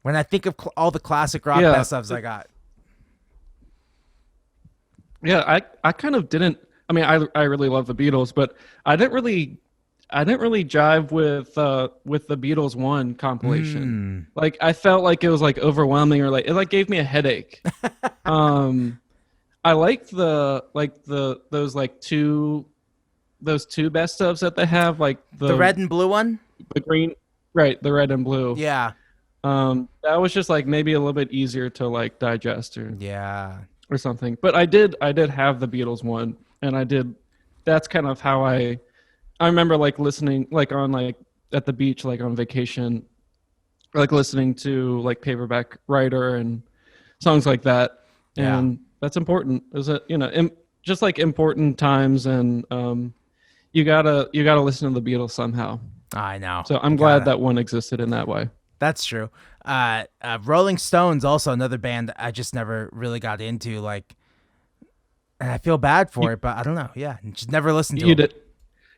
When I think of all the classic rock Yeah, best ofs I got. yeah. I kind of didn't. I mean, I really love the Beatles, but I didn't really jive with the Beatles one compilation. Mm. Like I felt like it was like overwhelming, or like it like gave me a headache. Um, I liked the those two best ofs that they have, like The red and blue one? the green, right, the red and blue. Yeah. That was just like maybe a little bit easier to like digest Yeah. or something. But I did have the Beatles one, and I did. That's kind of how I remember like listening like on like at the beach, like on vacation, like listening to like Paperback Writer and songs like that. Yeah. And that's important. Is it, just like important times, and you gotta listen to the Beatles somehow. I know. So I'm You glad gotta. that one existed in that way. That's true. Rolling Stones, also another band I just never really got into. Like, and I feel bad for You, it, but I don't know. Yeah, just never listened to you them. did.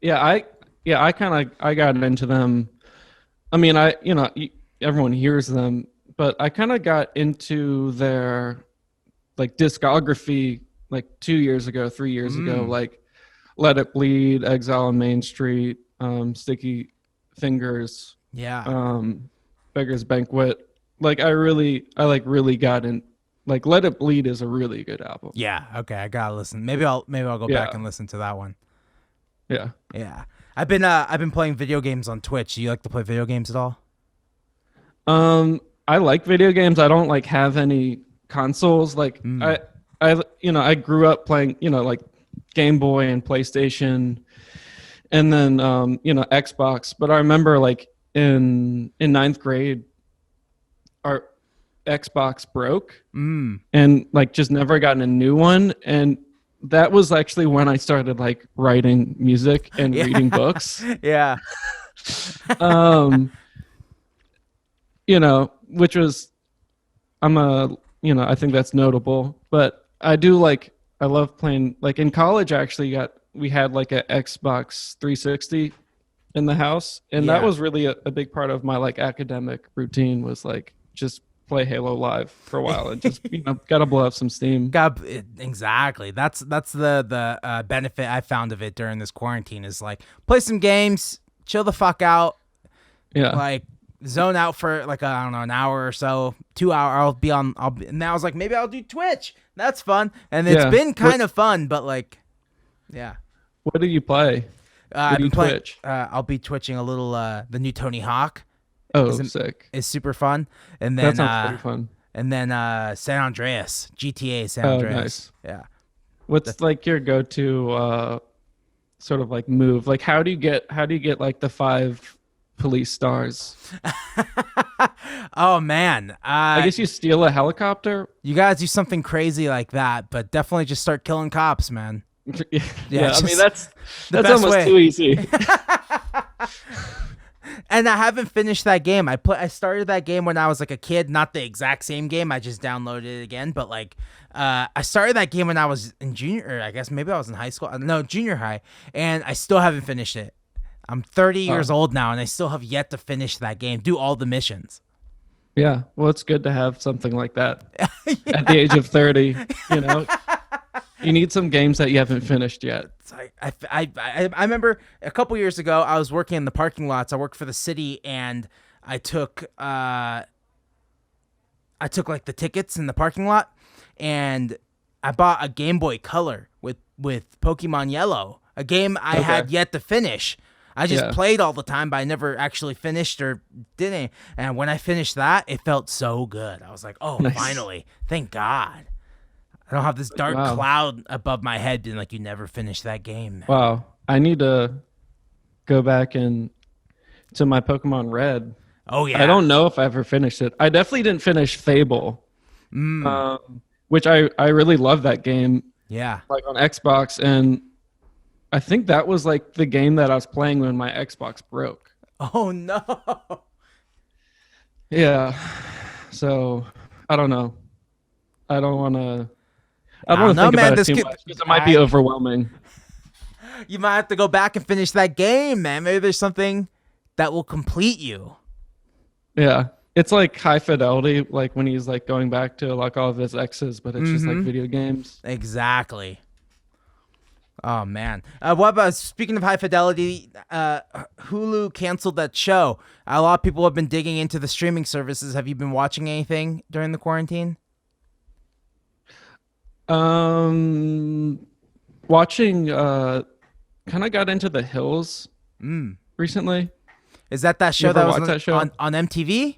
Yeah, I kind of I got into them. I mean, everyone hears them, but I kind of got into their like discography like 2 years ago, 3 years ago, Mm, like Let It Bleed, Exile on Main Street, Sticky Fingers, yeah. Beggar's Banquet. Like I like really got in, Like Let It Bleed is a really good album. Yeah. Okay, I gotta listen. Maybe I'll go back and listen to that one. Yeah. Yeah. I've been playing video games on Twitch. Do you like to play video games at all? I like video games. I don't like have any consoles. Like I grew up playing, like Game Boy and PlayStation, and then Xbox. But I remember like in ninth grade, our Xbox broke, and like just never gotten a new one. And that was actually when I started like writing music and reading books. Yeah. Which was, I think that's notable. But I love playing, like in college, we had like a Xbox 360 in the house. And that was really a big part of my like academic routine, was like just play Halo Live for a while and just, gotta blow up some steam. Exactly. That's the benefit I found of it during this quarantine, is like play some games, chill the fuck out. Yeah. Like zone out for like, I don't know, an hour or so, 2 hour. And I was like, maybe I'll do Twitch. That's fun. And it's been kind of fun, but like, yeah. What do you play? I've been playing Twitch. I'll be twitching a little, the new Tony Hawk. Oh, sick. Is super fun. And then, that sounds pretty fun. And then, San Andreas, GTA San Andreas. Nice. Yeah. What's like your go-to, sort of like move? Like, how do you get like the 5 police stars? Oh man, I guess you steal a helicopter. You gotta do something crazy like that, but definitely just start killing cops, man. Yeah, I mean that's almost way. Too easy. And I haven't finished that game. I started that game when I was like a kid, not the exact same game. I just downloaded it again, but like I started that game when I was in junior, or I guess maybe I was in high school. No, junior high, and I still haven't finished it. I'm 30 years old now, and I still have yet to finish that game, do all the missions. Yeah, well, it's good to have something like that at the age of 30. You need some games that you haven't finished yet. It's like I remember a couple years ago, I was working in the parking lots. I worked for the city, and I took like the tickets in the parking lot, and I bought a Game Boy Color with Pokemon Yellow, a game I had yet to finish. I just played all the time, but I never actually finished or didn't. And when I finished that, it felt so good. I was like, oh, nice. Finally. Thank God. I don't have this dark cloud above my head being like, you never finished that game, man. Wow. I need to go back to my Pokemon Red. Oh, yeah. I don't know if I ever finished it. I definitely didn't finish Fable, which I really love that game. Yeah. Like on Xbox, and I think that was like the game that I was playing when my Xbox broke. Oh no. Yeah. So I don't know. I don't want to think about it too much because it might be overwhelming. You might have to go back and finish that game, man. Maybe there's something that will complete you. Yeah. It's like High Fidelity, like when he's like going back to like all of his exes, but it's just like video games. Exactly. Oh man! What about, speaking of High Fidelity? Hulu canceled that show. A lot of people have been digging into the streaming services. Have you been watching anything during the quarantine? Watching. Kind of got into The Hills recently. Is that show that was on MTV?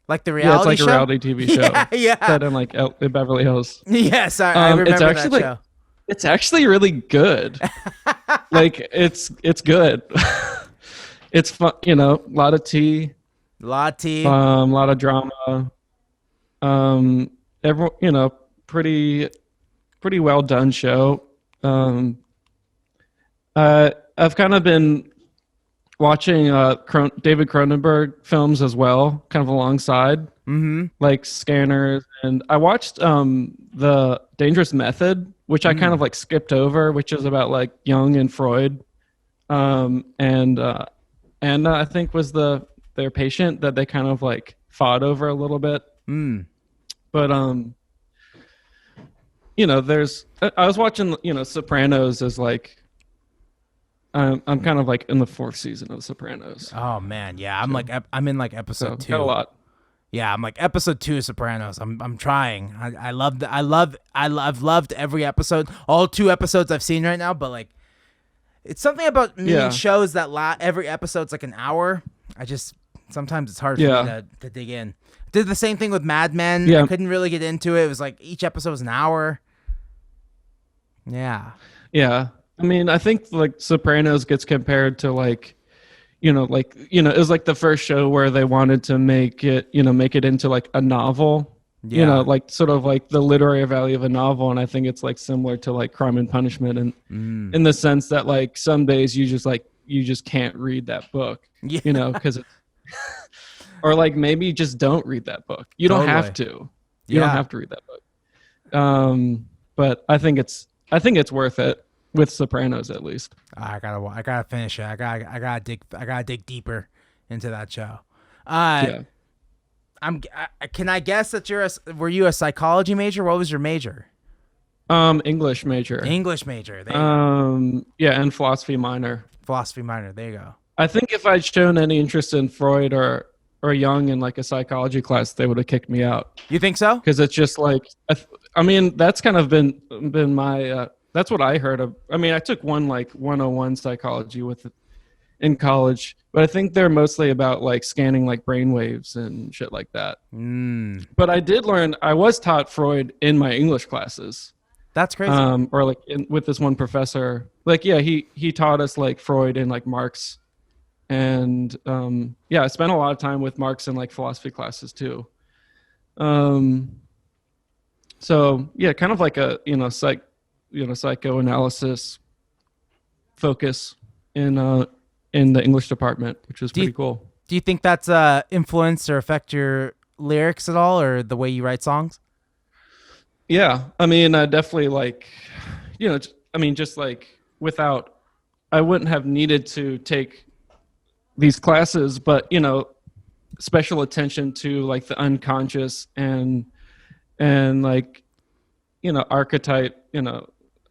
Like the reality show? Yeah, it's like a reality TV show. Yeah. Set in like Beverly Hills. Yes, I remember that show. It's actually really good. Like it's good. It's fun, a lot of tea. A lot of drama. Everyone, pretty well done show. I've kind of been watching David Cronenberg films as well, kind of alongside, like Scanners, and I watched The Dangerous Method, which I kind of like skipped over, which is about like Jung and Freud, and Anna, I think, was their patient that they kind of like fought over a little bit. But I was watching Sopranos as like. I'm kind of like in the 4th season of The Sopranos. Oh man, yeah, I'm in like episode 2. Got a lot. Yeah, I'm like episode 2 of Sopranos. I'm trying. I've loved every episode. All 2 episodes I've seen right now, but like it's something about me and shows that every episode's like an hour. Sometimes it's hard for me to dig in. Did the same thing with Mad Men. I couldn't really get into it. It was like each episode was an hour. Yeah. Yeah. I mean, I think like Sopranos gets compared to like, it was like the first show where they wanted to make it into like a novel, like sort of like the literary value of a novel. And I think it's like similar to like Crime and Punishment and in the sense that like some days you just can't read that book, because or like maybe just don't read that book. You don't have to. You don't have to read that book. But I think it's worth it with Sopranos at least. I gotta finish it. I gotta dig deeper into that show. Can I guess that were you a psychology major? What was your major? English major. English major. And philosophy minor. Philosophy minor. There you go. I think if I'd shown any interest in Freud or Jung in like a psychology class, they would have kicked me out. You think so? Because it's just like, I mean, that's kind of been my. That's what I heard of. I mean, I took one like 101 psychology in college, but I think they're mostly about like scanning like brainwaves and shit like that. But I was taught Freud in my English classes. That's crazy. Or like with this one professor, like, he taught us like Freud and like Marx. And I spent a lot of time with Marx in like philosophy classes too. So yeah, kind of like a psychoanalysis focus in the English department, which was pretty cool. Do you think that's influence or affect your lyrics at all, or the way you write songs? Yeah, I mean, definitely like, just like I wouldn't have needed to take these classes, but special attention to like the unconscious and like, archetype,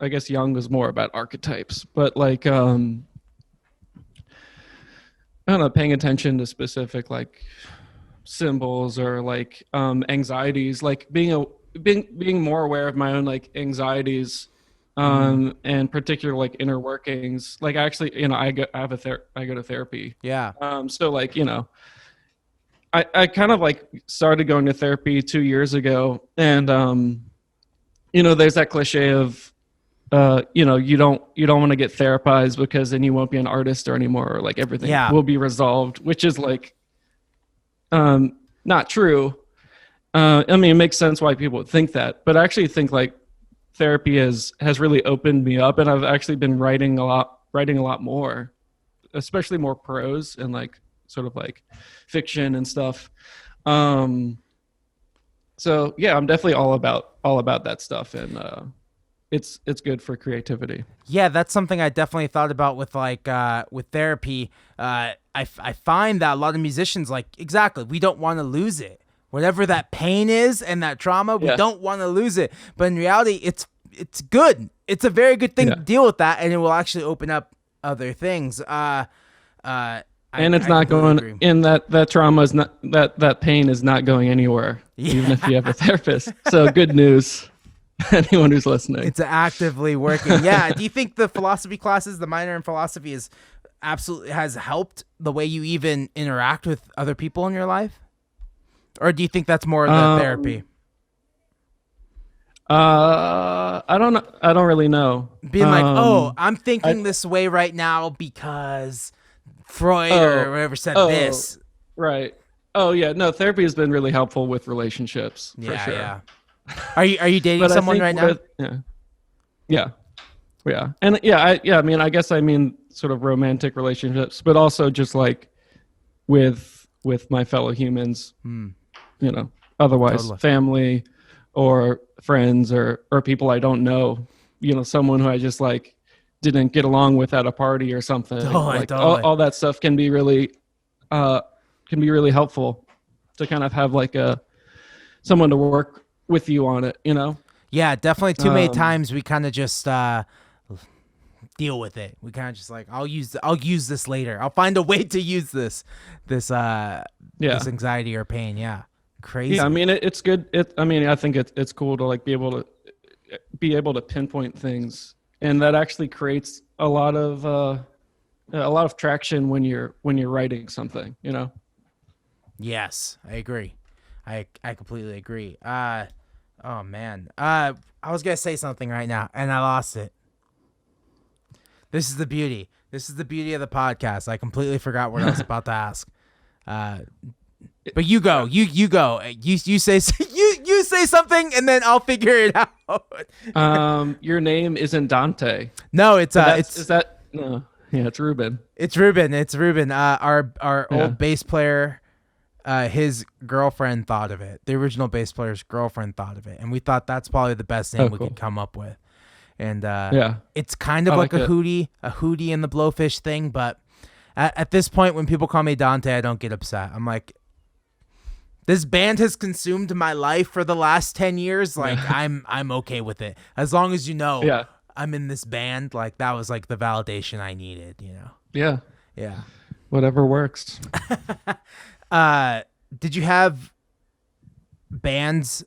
I guess Jung was more about archetypes, but like, I don't know, paying attention to specific like symbols or like anxieties, like being more aware of my own like anxieties, and particular like inner workings. Like actually, I go to therapy. Yeah. So like, I kind of like started going to therapy 2 years ago, and there's that cliche of you don't want to get therapized because then you won't be an artist anymore, or like everything will be resolved, which is like not true. I mean, it makes sense why people would think that, but I actually think like therapy has really opened me up, and I've actually been writing a lot more, especially more prose and like sort of like fiction and stuff. So yeah, I'm definitely all about that stuff, and it's good for creativity. Yeah, that's something I definitely thought about with like with therapy. I find that a lot of musicians, like, exactly, we don't want to lose it. Whatever that pain is and that trauma, we don't want to lose it. But in reality, it's good. It's a very good thing to deal with that, and it will actually open up other things. And it's not going in that trauma is not that pain is not going anywhere, even if you have a therapist. So good news, anyone who's listening. It's actively working. Yeah. Do you think the philosophy classes, the minor in philosophy, has helped the way you even interact with other people in your life? Or do you think that's more the therapy? I don't know. I don't really know. Being like, I'm thinking this way right now because Freud or whoever said this. Right. Oh yeah. No, therapy has been really helpful with relationships. For sure. Yeah. Are you dating someone right now? Yeah. And I mean, I guess I mean sort of romantic relationships, but also just like with my fellow humans. Otherwise totally. Family or friends or people I don't know, someone who I just like didn't get along with at a party or something. Totally. All that stuff can be really helpful to kind of have like someone to work with you on it, Yeah, definitely. Too many times we kind of just deal with it. We kind of just like, I'll use this later. I'll find a way to use this anxiety or pain. Yeah. Crazy. Yeah, I mean it's good. I mean I think it's cool to like be able to pinpoint things, and that actually creates a lot of traction when you're writing something. Yes, I agree. I completely agree. Oh man. I was gonna say something right now and I lost it. This is the beauty. This is the beauty of the podcast. I completely forgot what I was about to ask. But you go. You go. You say you say something and then I'll figure it out. Your name isn't Dante. No, it's Is that no? Yeah, it's Ruben. It's Ruben. It's Ruben. Our Yeah. old bass player, his girlfriend thought of it. The original bass player's girlfriend thought of it, and we thought that's probably the best name we Cool. could come up with. And Yeah, it's kind of I like like a it. Hootie and the Blowfish thing. But at this point, when people call me Dante, I don't get upset. I'm like, this band has consumed my life for the last 10 years. Like I'm okay with it as long as Yeah, I'm in this band. Like that was like the validation I needed. yeah. Yeah. Whatever works. Did you have bands?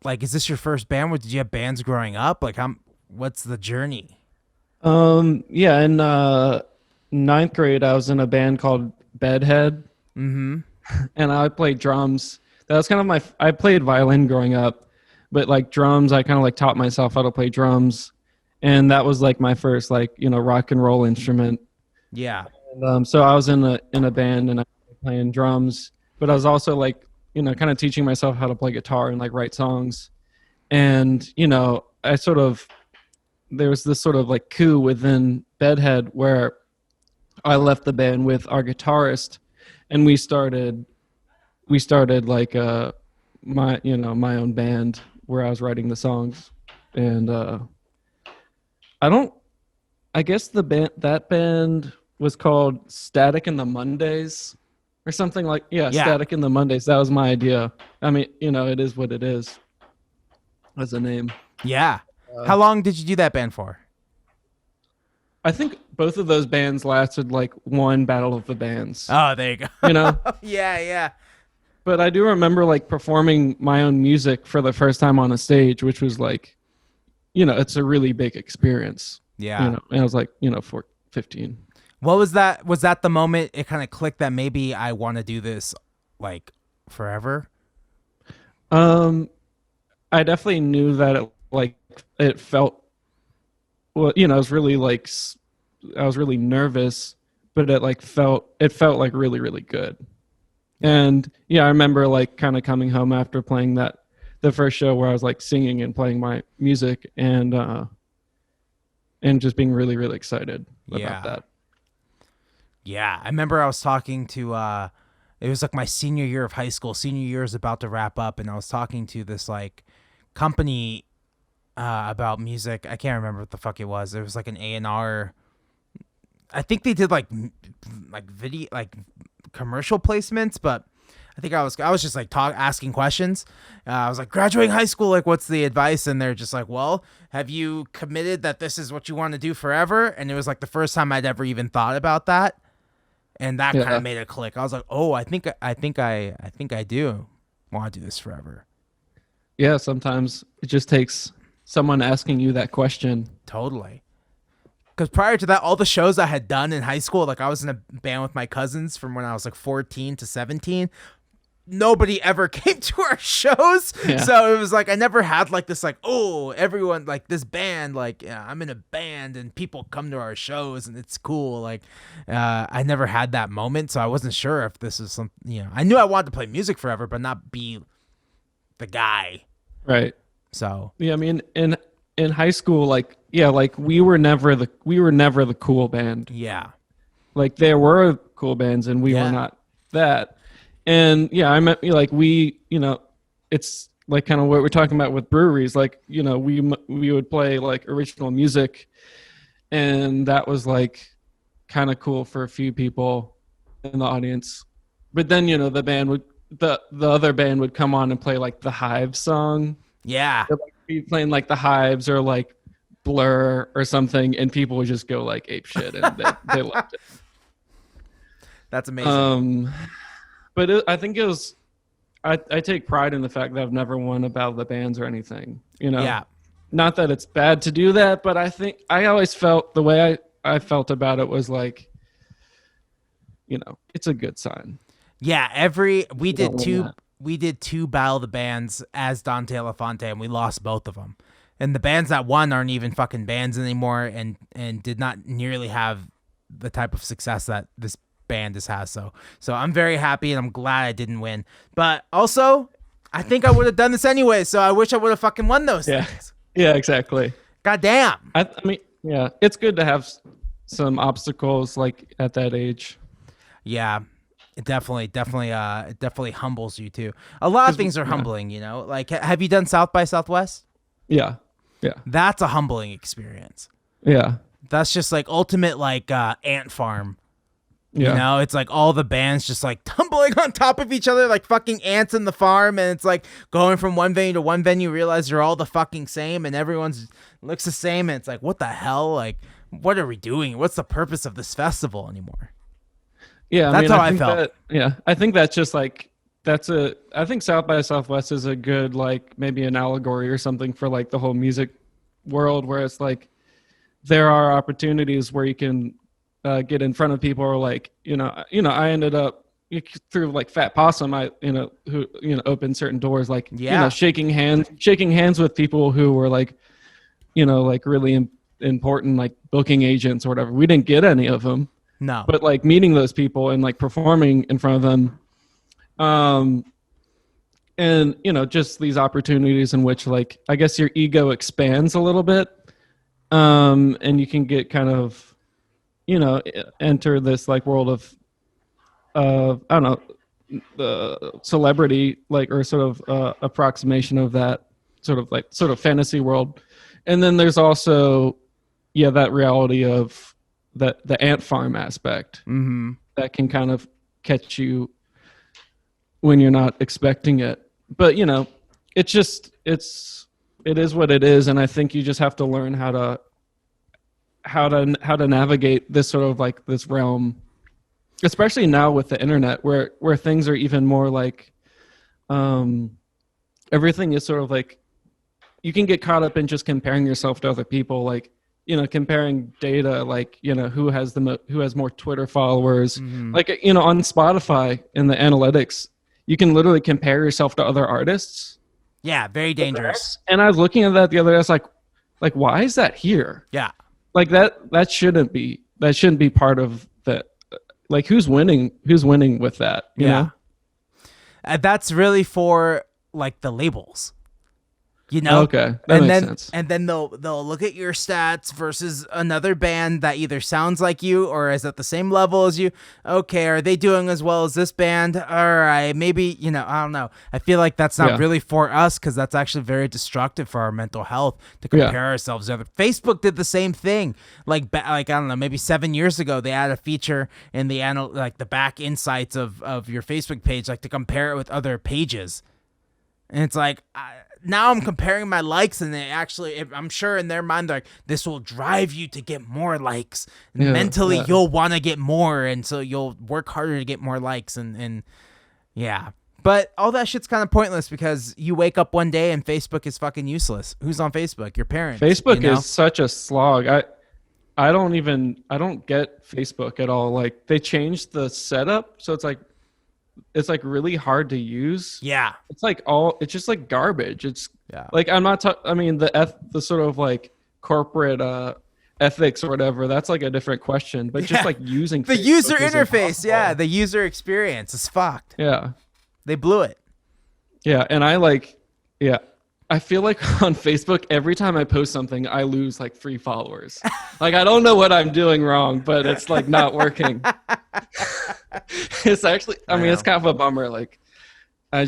Like, is this your first band? Or did you have bands growing up? Like, what's the journey? Yeah, in ninth grade, I was in a band called Bedhead, Mm-hmm. and I played drums. That was kind of I played violin growing up, but like drums, I kind of like taught myself how to play drums, and that was like my first like rock and roll instrument. Yeah. And, so I was in a band and I was playing drums, but I was also like kind of teaching myself how to play guitar and like write songs, and there was this sort of like coup within Bedhead where I left the band with our guitarist, and we started like my own band where I was writing the songs, and I guess that band was called Static in the Mondays or something like Yeah. Static in the Mondays. That was my idea. I mean, it is what it is as a name. Yeah. How long did you do that band for? I think both of those bands lasted like one Battle of the Bands. Oh, there you go. Yeah, yeah. But I do remember like performing my own music for the first time on a stage, which was like, it's a really big experience. Yeah. And I was like, 15. What was that? Was that the moment it kind of clicked that maybe I want to do this like forever? I definitely knew that it felt, well, I was really like, I was really nervous, but it felt like really, really good. And yeah, I remember like kind of coming home after playing the first show where I was like singing and playing my music and just being really, really excited about that. Yeah. I remember I was talking to, it was like my senior year of high school. Senior year is about to wrap up. And I was talking to this like company about music. I can't remember what the fuck it was. It was like an A&R. I think they did like video, like commercial placements, but I think I was just like asking questions. I was like, graduating high school, like what's the advice? And they're just like, well, have you committed that this is what you want to do forever? And it was like the first time I'd ever even thought about that. And that kind of made it click. I was like, oh, I think I do want to do this forever. Yeah, sometimes it just takes someone asking you that question. Totally. Because prior to that, all the shows I had done in high school, like I was in a band with my cousins from when I was like 14 to 17. Nobody ever came to our shows. Yeah. So it was like I never had like this like, oh, everyone like this band, like I'm in a band and people come to our shows and it's cool. Like I never had that moment. So I wasn't sure if this is something, I knew I wanted to play music forever, but not be the guy. Right. So yeah, I mean in high school, like we were never the cool band. Yeah. Like there were cool bands and we were not that. And yeah, I meant like it's like kind of what we're talking about with breweries. Like, we would play like original music, and that was like kind of cool for a few people in the audience. But then, the other band would come on and play like the Hive song. Yeah. Or, like, be playing like the Hives or like Blur or something, and people would just go like ape shit, and they loved it. That's amazing. But I think it was I take pride in the fact that I've never won a Battle of the Bands or anything. Yeah. Not that it's bad to do that, but I think I always felt the way I felt about it was like, it's a good sign. Yeah, we did two Battle of the Bands as Dante Elephante, and we lost both of them. And the bands that won aren't even fucking bands anymore, and did not nearly have the type of success that this band has. So I'm very happy, and I'm glad I didn't win. But also, I think I would have done this anyway. So I wish I would have fucking won those things. Yeah, exactly. God damn. I mean, yeah, it's good to have some obstacles like at that age. Yeah. It definitely humbles you too. A lot of things are humbling, Like, have you done South by Southwest? Yeah. That's a humbling experience. Yeah. That's just like ultimate like ant farm. Yeah. It's like all the bands just like tumbling on top of each other like fucking ants in the farm, and it's like going from one venue to one venue, realize they're all the fucking same and everyone's looks the same, and it's like, what the hell? Like, what are we doing? What's the purpose of this festival anymore? Yeah, that's how I felt. I think that's just like I think South by Southwest is a good like maybe an allegory or something for like the whole music world, where it's like there are opportunities where you can get in front of people, or like I ended up through like Fat Possum, who opened certain doors, like shaking hands with people who were like like really important like booking agents or whatever. We didn't get any of them. No. But like meeting those people and like performing in front of them, and just these opportunities in which like I guess your ego expands a little bit, and you can get kind of enter this like world of I don't know, the celebrity, like, or sort of approximation of that sort of fantasy world. And then there's also that reality of the ant farm aspect that can kind of catch you when you're not expecting it. But it is what it is, and I think you just have to learn how to navigate this sort of like this realm, especially now with the internet, where things are even more like everything is sort of like you can get caught up in just comparing yourself to other people, like comparing data, like who has more Twitter followers, like on Spotify in the analytics, you can literally compare yourself to other artists. Yeah, very dangerous. And I was looking at that the other day. I was like, why is that here? Yeah, like that shouldn't be part of that. Like, who's winning with that? You know? That's really for like the labels. Okay, that makes sense. And then they'll look at your stats versus another band that either sounds like you or is at the same level as you. Okay, are they doing as well as this band? All right, maybe I don't know. I feel like that's not really for us, because that's actually very destructive for our mental health to compare ourselves to other. Facebook did the same thing. Like I don't know, maybe 7 years ago, they had a feature in the the back insights of your Facebook page, like to compare it with other pages, and it's like. Now I'm comparing my likes, and I'm sure in their mind, they're like, this will drive you to get more likes. And mentally, you'll want to get more, and so you'll work harder to get more likes. And but all that shit's kind of pointless, because you wake up one day and Facebook is fucking useless. Who's on Facebook? Your parents. Facebook is such a slog. I don't get Facebook at all. Like, they changed the setup, so it's like really hard to use. Yeah. It's just like garbage. It's like, I'm not I mean, the sort of like corporate ethics or whatever, that's like a different question, but just like using the user interface. The user experience is fucked. They blew it. And I feel like on Facebook, every time I post something, I lose like 3 followers. Like, I don't know what I'm doing wrong, but it's like not working. It's actually, it's kind of a bummer. Like, I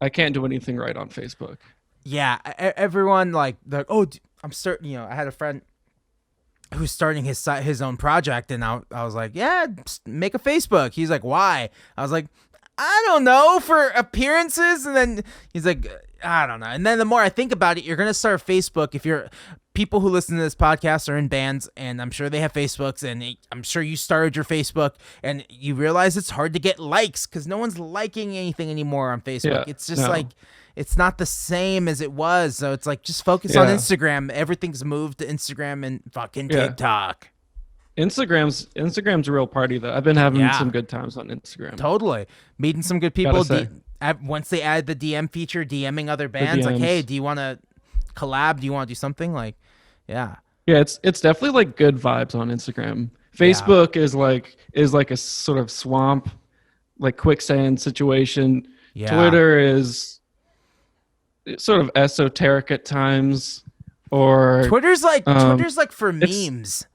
can't do anything right on Facebook. Yeah. Everyone like, oh, I'm starting, I had a friend who's starting his own project, and I was like, yeah, make a Facebook. He's like, why? I was like, I don't know, for appearances. And then he's like, I don't know. And then the more I think about it, you're going to start Facebook. If you're people who listen to this podcast are in bands, and I'm sure they have Facebooks, and I'm sure you started your Facebook and you realize it's hard to get likes because no one's liking anything anymore on Facebook. It's just like, it's not the same as it was. So it's like, just focus on Instagram. Everything's moved to Instagram and fucking TikTok. Instagram's a real party though. I've been having some good times on Instagram. Totally. Meeting some good people. Once they add the DM feature, DMing other bands, like, hey, do you want to collab? Do you want to do something? Like, yeah, it's definitely like good vibes on Instagram. Facebook is like a sort of swamp, like quicksand situation. Twitter is sort of esoteric at times, or Twitter's like for memes.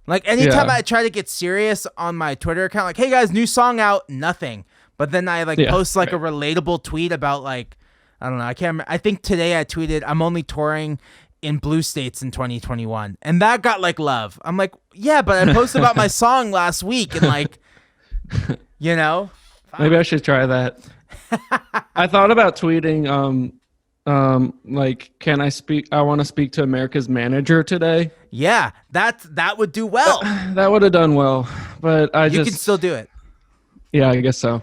Like anytime I try to get serious on my Twitter account, like, hey guys, new song out, nothing. But then I post like a relatable tweet about like, I don't know, I can't remember. I think today I tweeted, I'm only touring in blue states in 2021. And that got like love. I'm like, yeah, but I posted about my song last week and like, you know. Maybe I should try that. I thought about tweeting, like, can I speak? I want to speak to America's manager today. Yeah, that would do well. That would have done well, but you can still do it. Yeah, I guess so.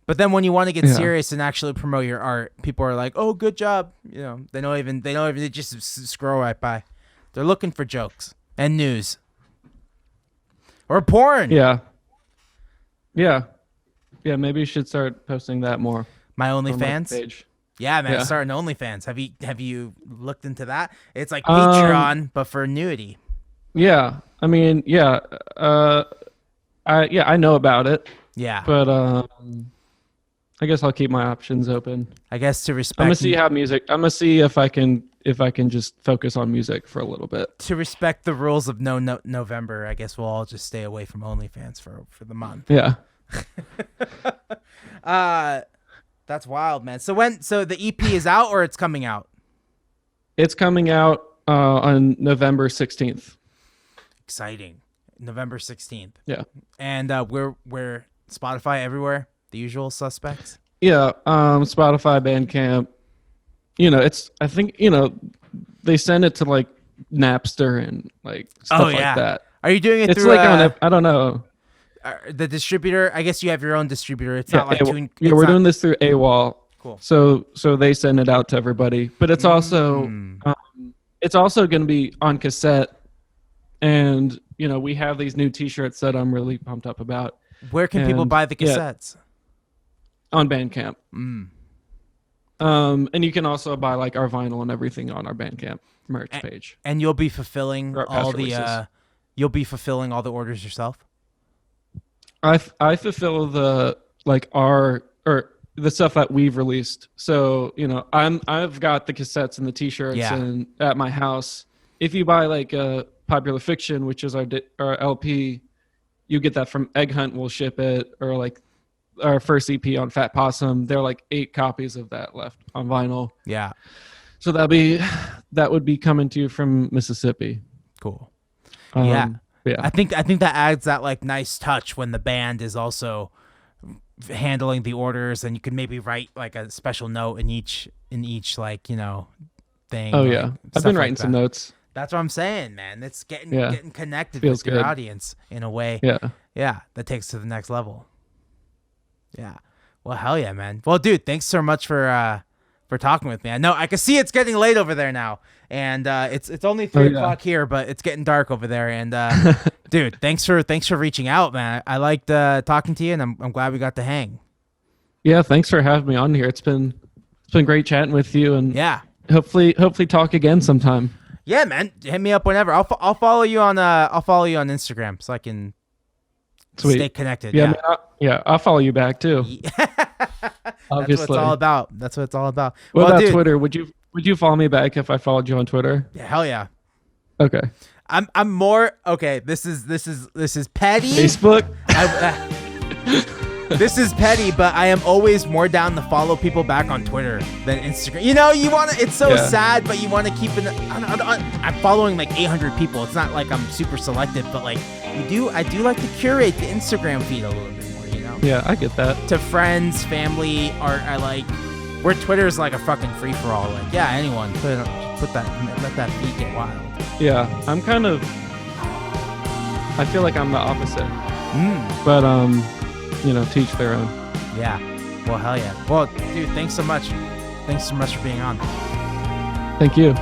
But then when you want to get serious and actually promote your art, people are like, "Oh, good job." You know, they don't even they just scroll right by. They're looking for jokes and news or porn. Yeah. Maybe you should start posting that more. My OnlyFans page. Yeah, man, starting OnlyFans. Have you looked into that? It's like Patreon, but for nudity. Yeah, I mean, I know about it. Yeah, but I guess I'll keep my options open. I guess to respect. I'm gonna see if I can just focus on music for a little bit. To respect the rules of November, I guess we'll all just stay away from OnlyFans for the month. Yeah. That's wild, man. So the EP is out or it's coming out? It's coming out on November 16th. Exciting. November 16th. Yeah. And we're Spotify everywhere, the usual suspects. Yeah, Spotify, Bandcamp. You know, I think, they send it to like Napster and like stuff like that. Are you doing it it's through like I don't know. The distributor? I guess you have your own distributor. It's not like we're doing this through AWOL. Cool. So they send it out to everybody, but it's also going to be on cassette, and we have these new T-shirts that I'm really pumped up about. Where can people buy the cassettes? On Bandcamp. And you can also buy like our vinyl and everything on our Bandcamp merch page. And you'll be fulfilling all the orders yourself. I fulfill the the stuff that we've released. So I've got the cassettes and the T-shirts and at my house. If you buy like Popular Fiction, which is our LP, you get that from Egg Hunt. We'll ship it, or like our first EP on Fat Possum. There are like 8 copies of that left on vinyl. Yeah. So that would be coming to you from Mississippi. Cool. Yeah. I think that adds that like nice touch when the band is also handling the orders, and you could maybe write like a special note in each like thing. Oh yeah, I've been writing some notes. That's what I'm saying, man. It's getting connected Feels with your good. audience in a way. Yeah, that takes to the next level. Yeah. Well, hell yeah, man. Well, dude, thanks so much for talking with me. I know I can see it's getting late over there now, and it's only 3:00 here, but it's getting dark over there. And dude, thanks for reaching out, man. I liked talking to you, and I'm glad we got to hang. Yeah, thanks for having me on here. It's been great chatting with you, and hopefully talk again sometime. Yeah, man. Hit me up whenever. I'll follow you on Instagram so I can stay connected. Yeah, I'll follow you back too. Obviously. That's what it's all about. What about Twitter? Would you follow me back if I followed you on Twitter? Yeah, hell yeah. Okay. I'm more okay. This is petty. Facebook. This is petty, but I am always more down to follow people back on Twitter than Instagram. You want to. It's so sad, but you want to keep it. I'm following like 800 people. It's not like I'm super selective, but like I do like to curate the Instagram feed a little bit more. Yeah, I get that. To friends, family, art, I like. Where Twitter's like a fucking free for all. Like, yeah, anyone let that feed get wild. Yeah, I'm kind of. I feel like I'm the opposite. But teach their own. Yeah. Well, hell yeah. Well, dude, thanks so much. Thanks so much for being on. Thank you.